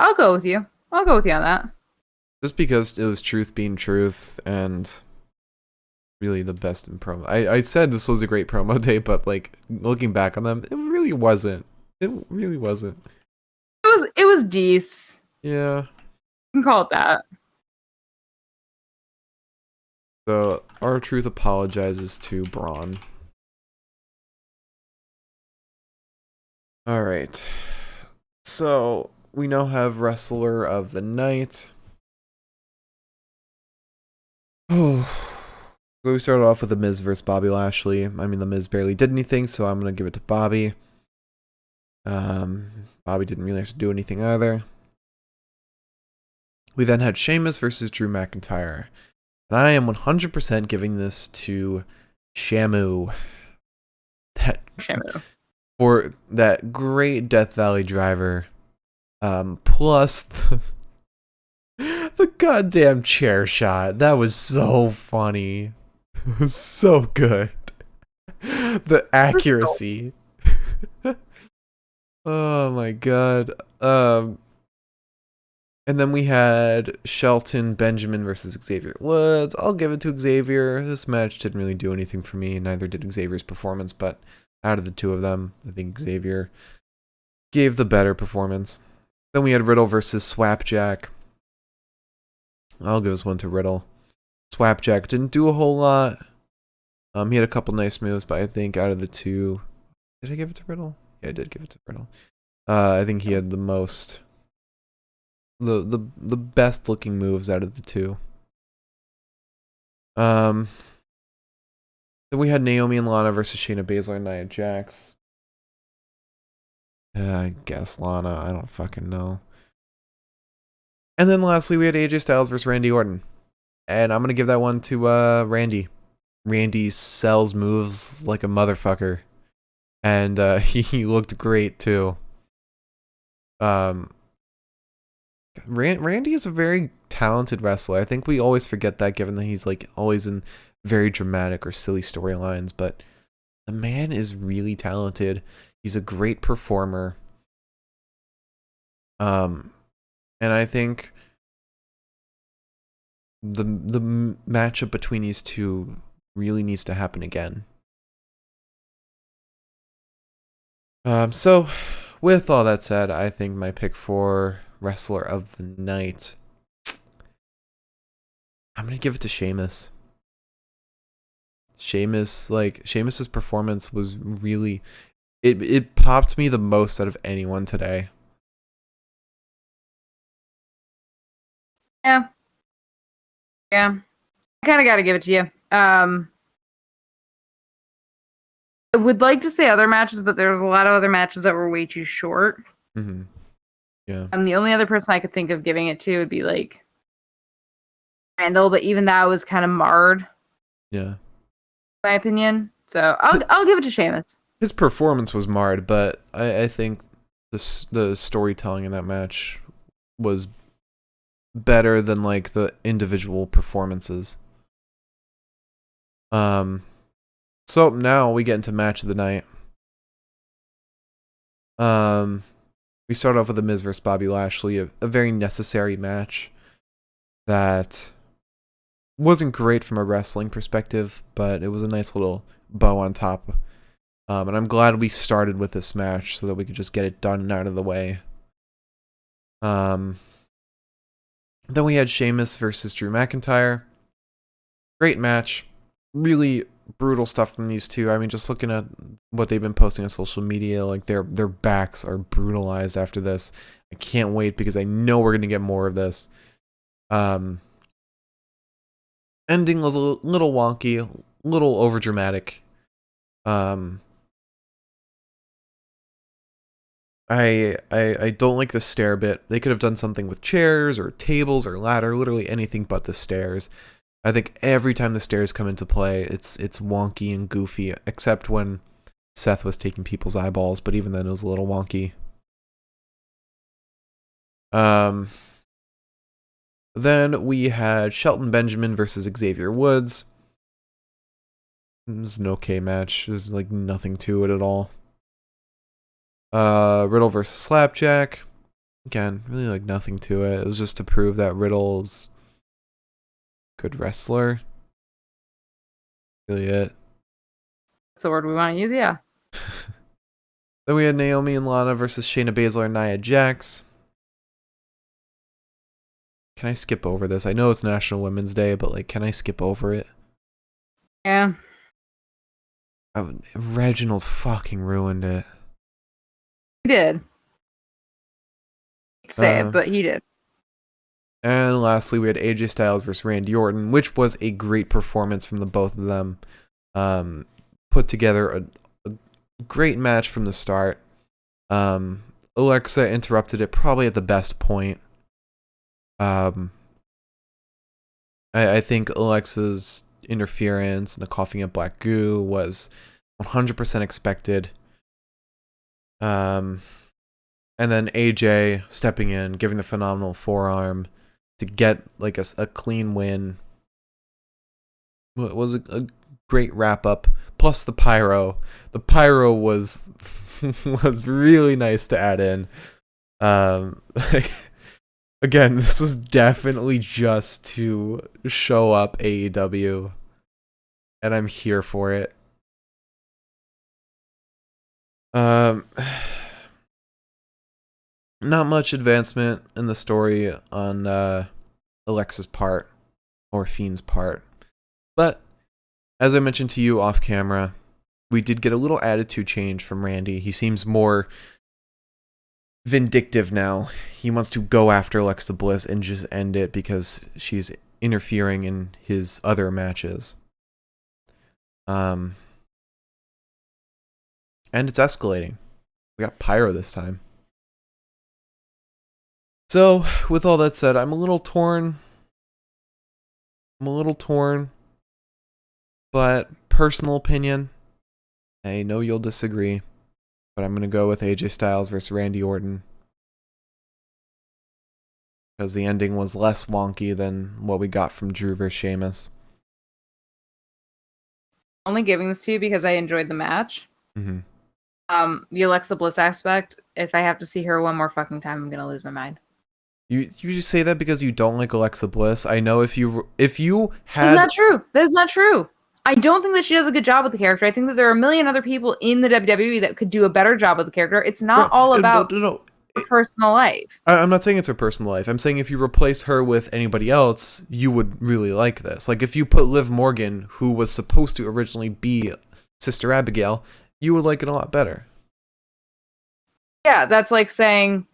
I'll go with you. I'll go with you on that.
just because it was truth being truth and really the best in promo. I said this was a great promo day, but like looking back on them, it really wasn't. It really wasn't.
It was decent.
Yeah.
You can call it that.
So R-Truth apologizes to Braun. All right. So we now have Wrestler of the Night. Oh. So we started off with The Miz versus Bobby Lashley. I mean, The Miz barely did anything, so I'm going to give it to Bobby. Bobby didn't really have to do anything either. We then had Sheamus versus Drew McIntyre. And I am 100% giving this to Shamu.
Shamu.
For that great Death Valley driver. Plus the goddamn chair shot. That was so funny. It was so good. The accuracy. Oh my god. And then we had Shelton Benjamin versus Xavier Woods. I'll give it to Xavier. This match didn't really do anything for me. Neither did Xavier's performance, but out of the two of them, I think Xavier gave the better performance. Then we had Riddle versus Slapjack. I'll give this one to Riddle. Slapjack didn't do a whole lot. He had a couple nice moves, but I think out of the two... Did I give it to Riddle? Yeah, I did give it to Riddle. I think he had the most... The best looking moves out of the two. Then we had Naomi and Lana versus Shayna Baszler and Nia Jax. I guess Lana. I don't fucking know. And then lastly, we had AJ Styles versus Randy Orton. And I'm going to give that one to Randy. Randy sells moves like a motherfucker. And he looked great too. Randy is a very talented wrestler. I think we always forget that given that he's like always in very dramatic or silly storylines. But the man is really talented. He's a great performer. And I think the matchup between these two really needs to happen again. So with all that said, I think my pick for Wrestler of the Night, I'm gonna give it to Sheamus. Sheamus's performance was really it popped me the most out of anyone today.
Yeah. I kind of got to give it to you. I would like to say other matches, but there's a lot of other matches that were way too short.
Mm-hmm. Yeah.
The only other person I could think of giving it to would be like Randall, but even that was kind of marred.
Yeah.
In my opinion. So I'll give it to Sheamus.
His performance was marred, but I think the storytelling in that match was better than like the individual performances. So So now we get into match of the night. We start off with The Miz versus Bobby Lashley, a very necessary match that wasn't great from a wrestling perspective, but it was a nice little bow on top. And I'm glad we started with this match so that we could just get it done and out of the way. Then we had Sheamus versus Drew McIntyre. Great match. Really brutal stuff from these two. I mean, just looking at what they've been posting on social media, like their backs are brutalized after this. I can't wait because I know we're gonna get more of this. Ending was a little wonky, a little overdramatic. I don't like the stair bit. They could have done something with chairs or tables or ladder, literally anything but the stairs. I think every time the stairs come into play, it's wonky and goofy, except when Seth was taking people's eyeballs, but even then it was a little wonky. Then we had Shelton Benjamin versus Xavier Woods. It was an okay match. There's like nothing to it at all. Riddle versus Slapjack. Again, really like nothing to it. It was just to prove that Riddle's a good wrestler. Really it.
That's the word we want to use, yeah.
Then we had Naomi and Lana versus Shayna Baszler and Nia Jax. Can I skip over this? I know it's National Women's Day, but like, can I skip over it?
Yeah.
Reginald fucking ruined it.
He did. Say it, but he did.
And lastly, we had AJ Styles versus Randy Orton, which was a great performance from the both of them. Put together a great match from the start. Alexa interrupted it probably at the best point. I think Alexa's interference and the coughing up black goo was 100% expected. And then AJ stepping in, giving the phenomenal forearm to get like a clean win. It was a great wrap up. Plus the pyro. The pyro was was really nice to add in. Again, this was definitely just to show up AEW, and I'm here for it. Not much advancement in the story on Alexa's part, or Fiend's part. But, as I mentioned to you off camera, we did get a little attitude change from Randy. He seems more vindictive now. He wants to go after Alexa Bliss and just end it because she's interfering in his other matches. And it's escalating. We got pyro this time. So, with all that said, I'm a little torn. But, personal opinion, I know you'll disagree, but I'm going to go with AJ Styles versus Randy Orton. Because the ending was less wonky than what we got from Drew versus Sheamus.
Only giving this to you because I enjoyed the match.
Mm-hmm.
The Alexa Bliss aspect, if I have to see her one more fucking time, I'm going to lose my mind.
You just say that because you don't like Alexa Bliss. I know if you had...
That's not true. That's not true. I don't think that she does a good job with the character. I think that there are a million other people in the WWE that could do a better job with the character. It's not all about her personal life.
I'm not saying it's her personal life. I'm saying if you replace her with anybody else, you would really like this. Like if you put Liv Morgan, who was supposed to originally be Sister Abigail, you would like it a lot better.
Yeah, that's like saying,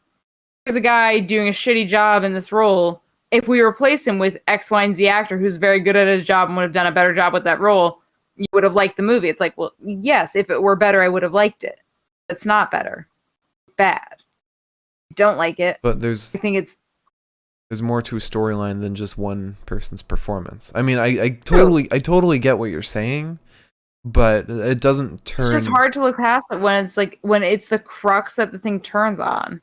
there's a guy doing a shitty job in this role. If we replace him with X, Y, and Z actor who's very good at his job and would have done a better job with that role, you would have liked the movie. It's like, well, yes, if it were better, I would have liked it. It's not better. It's bad. I don't like it.
But
I think
there's more to a storyline than just one person's performance. I mean, I totally get what you're saying, but it doesn't turn...
It's just hard to look past it when it's the crux that the thing turns on.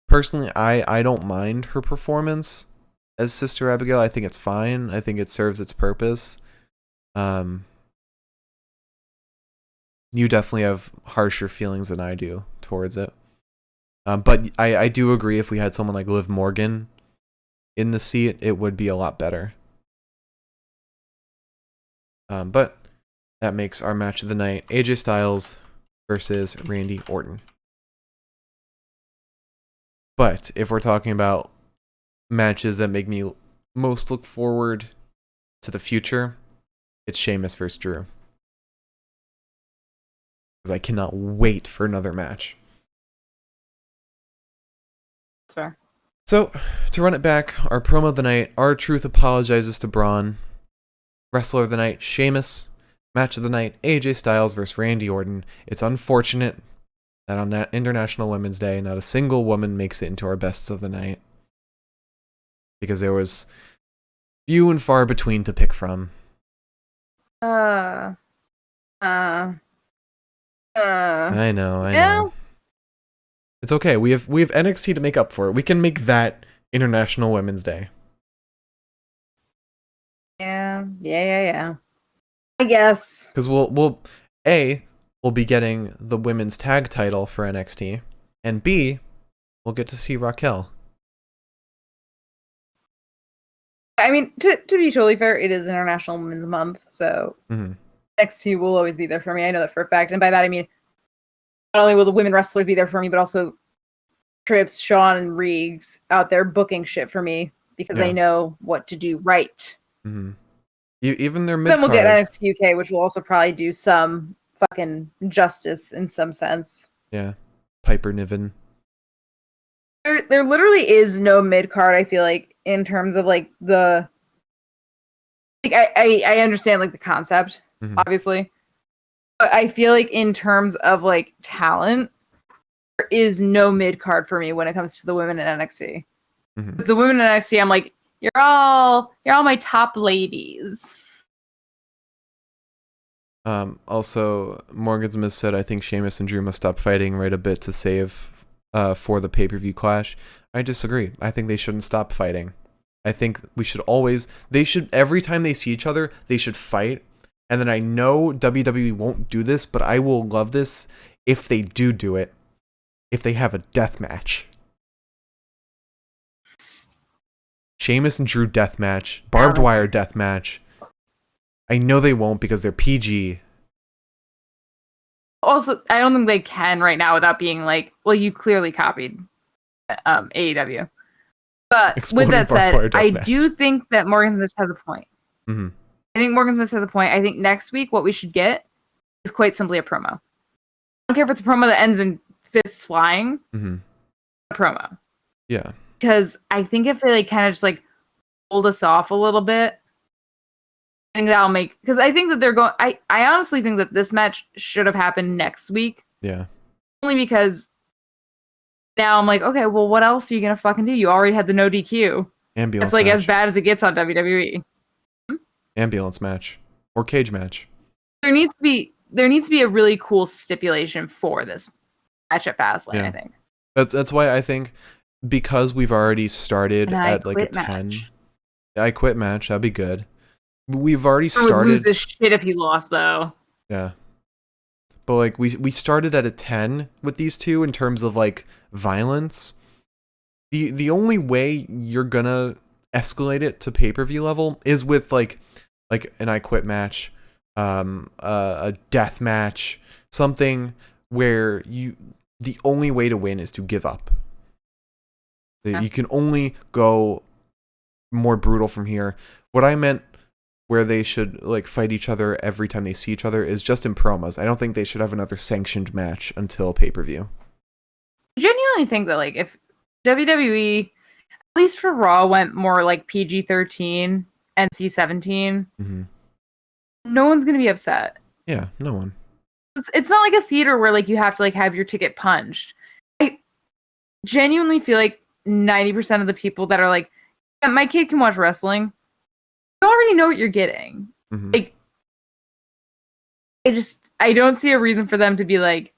Personally, I don't mind her performance as Sister Abigail. I think it's fine. I think it serves its purpose. you definitely have harsher feelings than I do towards it. But I do agree if we had someone like Liv Morgan in the seat, it would be a lot better. But that makes our match of the night AJ Styles versus Randy Orton. But if we're talking about matches that make me most look forward to the future, it's Sheamus versus Drew. Because I cannot wait for another match.
That's fair.
So, to run it back, our promo of the night, R-Truth apologizes to Braun. Wrestler of the night, Sheamus. Match of the night, AJ Styles versus Randy Orton. It's unfortunate that on that International Women's Day, not a single woman makes it into our bests of the night. Because there was few and far between to pick from. I know. It's okay. We have NXT to make up for it. We can make that International Women's Day.
Yeah. I guess.
Because we'll be getting the women's tag title for NXT, and B, we'll get to see Raquel.
I mean, to be totally fair, it is International Women's Month, so NXT will always be there for me. I know that for a fact, and by that I mean not only will the women wrestlers be there for me, but also Trips, Sean, and Reeves out there booking shit for me because they know what to do right.
Even their mid-card.
Then we'll get NXT UK, which will also probably do some fucking justice in some sense.
Yeah, Piper Niven.
There literally is no mid-card, I feel like, in terms of like the... Like, I understand like the concept, obviously. But I feel like in terms of like talent, there is no mid-card for me when it comes to the women in NXT. With the women in NXT, I'm like, you're all my top ladies.
Also, Morgan Smith said, I think Sheamus and Drew must stop fighting right a bit to save for the pay-per-view clash. I disagree. I think they shouldn't stop fighting. I think every time they see each other, they should fight. And then I know WWE won't do this, but I will love this if they do it. If they have a death match. Sheamus and Drew death match. Barbed wire death match. I know they won't because they're PG.
Also, I don't think they can right now without being like, well, you clearly copied AEW. But
Exploding
with that said, I
match.
do think that Morgan Smith has a point.
I
think Morgan Smith has a point. I think next week what we should get is quite simply a promo. I don't care if it's a promo that ends in fists flying. A promo.
Yeah.
Because I think if they like kind of just like hold us off a little bit, I think that'll make... Because I think that they're going... I honestly think that this match should have happened next week.
Yeah.
Only because now I'm like, okay, well, what else are you going to fucking do? You already had the no DQ.
Ambulance
It's like
match.
as bad as it gets on WWE.
Ambulance match. Or cage match.
There needs to be a really cool stipulation for this match at Fastlane, I think.
That's why I think because we've already started at like a 10. I quit match. That'd be good. We've already started.
I would lose this shit if he lost, though.
Yeah. But like we started at a 10 with these two in terms of like violence. The only way you're gonna escalate it to pay-per-view level is with like an I quit match, a death match, something where the only way to win is to give up. You can only go more brutal from here. What I meant where they should like fight each other every time they see each other is just in promos. I don't think they should have another sanctioned match until pay-per-view.
I genuinely think that like if WWE, at least for Raw, went more like PG-13, NC-17, no one's gonna be upset.
Yeah, no one.
It's not like a theater where like you have to like have your ticket punched. I genuinely feel like 90% of the people that are like, yeah, my kid can watch wrestling, you already know what you're getting. Like, I don't see a reason for them to be like,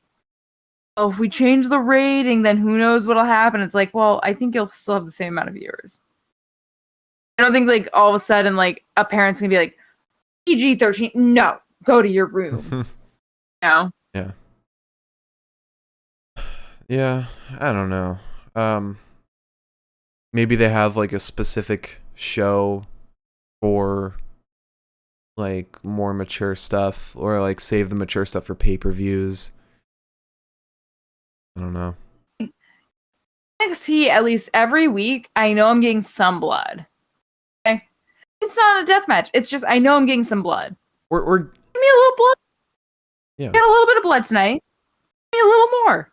oh, if we change the rating, then who knows what'll happen. It's like, well, I think you'll still have the same amount of viewers. I don't think like all of a sudden like a parent's gonna be like, PG-13, no, go to your room. No.
Yeah. Yeah, I don't know. Maybe they have like a specific show for like more mature stuff, or like save the mature stuff for pay-per-views. I don't know.
NXT, at least every week, I know I'm getting some blood. Okay? It's not a death match. It's just I know I'm getting some blood.
Or
Give me a little blood.
yeah.
Got a little bit of blood tonight. Give me a little more.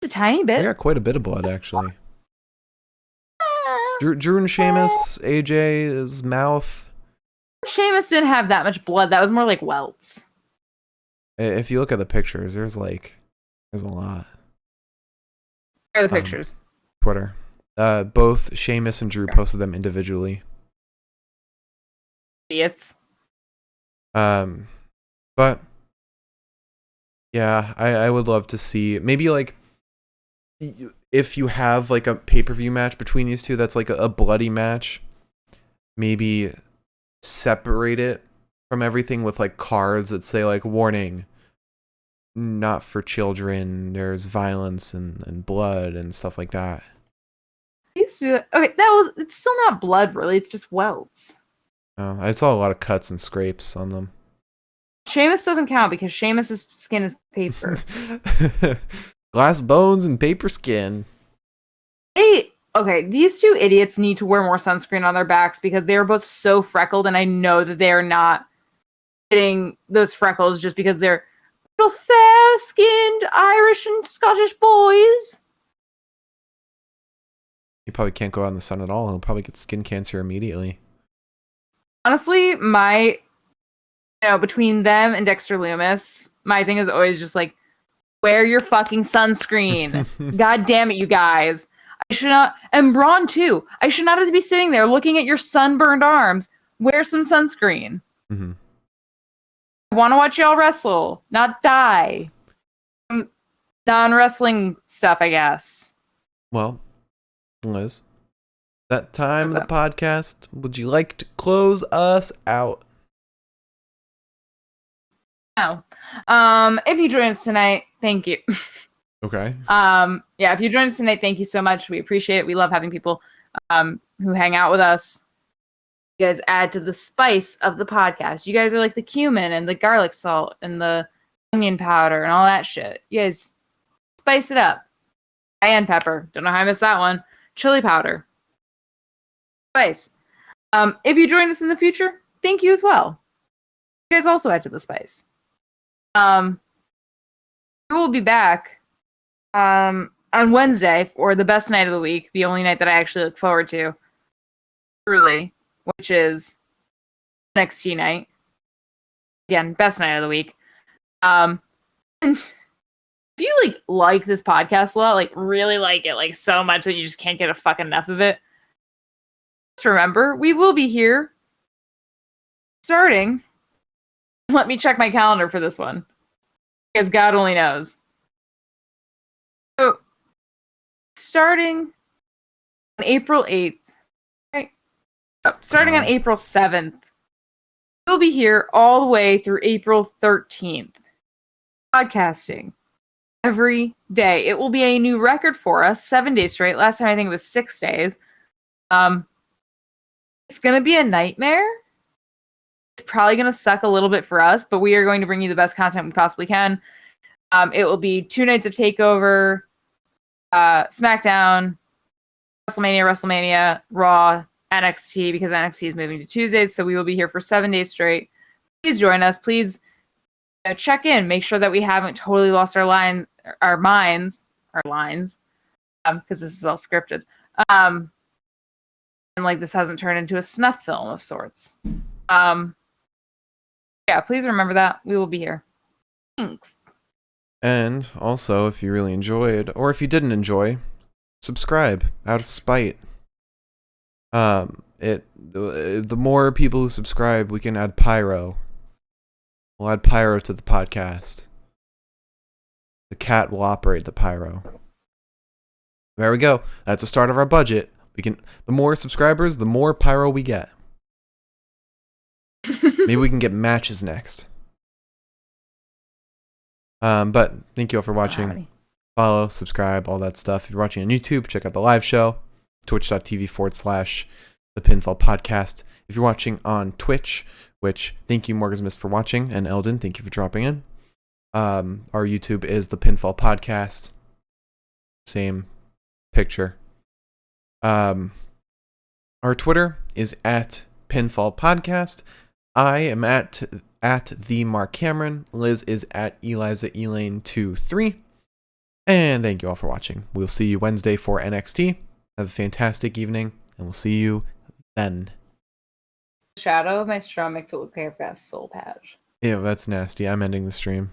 Just a tiny bit.
I got quite a bit of blood actually. Drew and Sheamus, AJ's mouth.
Sheamus didn't have that much blood. That was more like welts.
If you look at the pictures, there's a lot.
Where are the pictures?
Twitter. Both Sheamus and Drew posted them individually.
Idiots.
But yeah, I would love to see maybe like if you have like a pay-per-view match between these two that's like a bloody match, maybe separate it from everything with like cards that say like warning, not for children, there's violence and blood and stuff like that.
I used to do that. Okay, it's still not blood really, it's just welts.
Oh, I saw a lot of cuts and scrapes on them.
Sheamus doesn't count because Sheamus's skin is paper.
Glass bones and paper skin.
These two idiots need to wear more sunscreen on their backs because they are both so freckled, and I know that they are not getting those freckles just because they're little fair-skinned Irish and Scottish boys.
You probably can't go out in the sun at all. He'll probably get skin cancer immediately.
Honestly, between them and Dexter Lumis, my thing is always just like, wear your fucking sunscreen. God damn it, you guys. I should not, and Braun too. I should not have to be sitting there looking at your sunburned arms. Wear some sunscreen.
Mm-hmm.
I want to watch y'all wrestle, not die. Non-wrestling stuff, I guess.
Well, Liz, that time of the podcast, would you like to close us out?
No. If you join us tonight, thank you.
Okay.
If you join us tonight, thank you so much. We appreciate it. We love having people who hang out with us. You guys add to the spice of the podcast. You guys are like the cumin and the garlic salt and the onion powder and all that shit. You guys spice it up. Cayenne pepper. Don't know how I missed that one. Chili powder. Spice. If you join us in the future, thank you as well. You guys also add to the spice. We will be back on Wednesday for the best night of the week, the only night that I actually look forward to, truly, which is NXT night. Again, best night of the week. And if you like this podcast a lot, really like it, so much that you just can't get a fucking enough of it, just remember, we will be here starting. Let me check my calendar for this one, because God only knows. So, starting on April 8th, starting on April 7th, we'll be here all the way through April 13th, podcasting every day. It will be a new record for us, 7 days straight. Last time I think it was 6 days. It's going to be a nightmare. It's probably going to suck a little bit for us, but we are going to bring you the best content we possibly can. It will be 2 nights of TakeOver, SmackDown, WrestleMania, Raw, NXT, because NXT is moving to Tuesdays, so we will be here for 7 days straight. Please join us. Please check in. Make sure that we haven't totally lost our lines, because this is all scripted. And this hasn't turned into a snuff film of sorts. Please remember that. We will be here. Thanks.
And also, if you really enjoyed, or if you didn't enjoy, subscribe out of spite. The more people who subscribe, we can add pyro. We'll add pyro to the podcast. The cat will operate the pyro. There we go. That's the start of our budget. The more subscribers, the more pyro we get. Maybe we can get matches next. But thank you all for
I don't have
watching.
any.
Follow, subscribe, all that stuff. If you're watching on YouTube, check out the live show, twitch.tv/The Pinfall Podcast. If you're watching on Twitch, which thank you, Morgan Smith, for watching, and Eldon, thank you for dropping in. Our YouTube is The Pinfall Podcast. Same picture. Our Twitter is at Pinfall Podcast. I am at the Mark Cameron. Liz is at Eliza Elaine23. And thank you all for watching. We'll see you Wednesday for NXT. Have a fantastic evening, and we'll see you then.
The shadow of my straw makes it look like I've got a soul patch.
Ew, that's nasty. I'm ending the stream.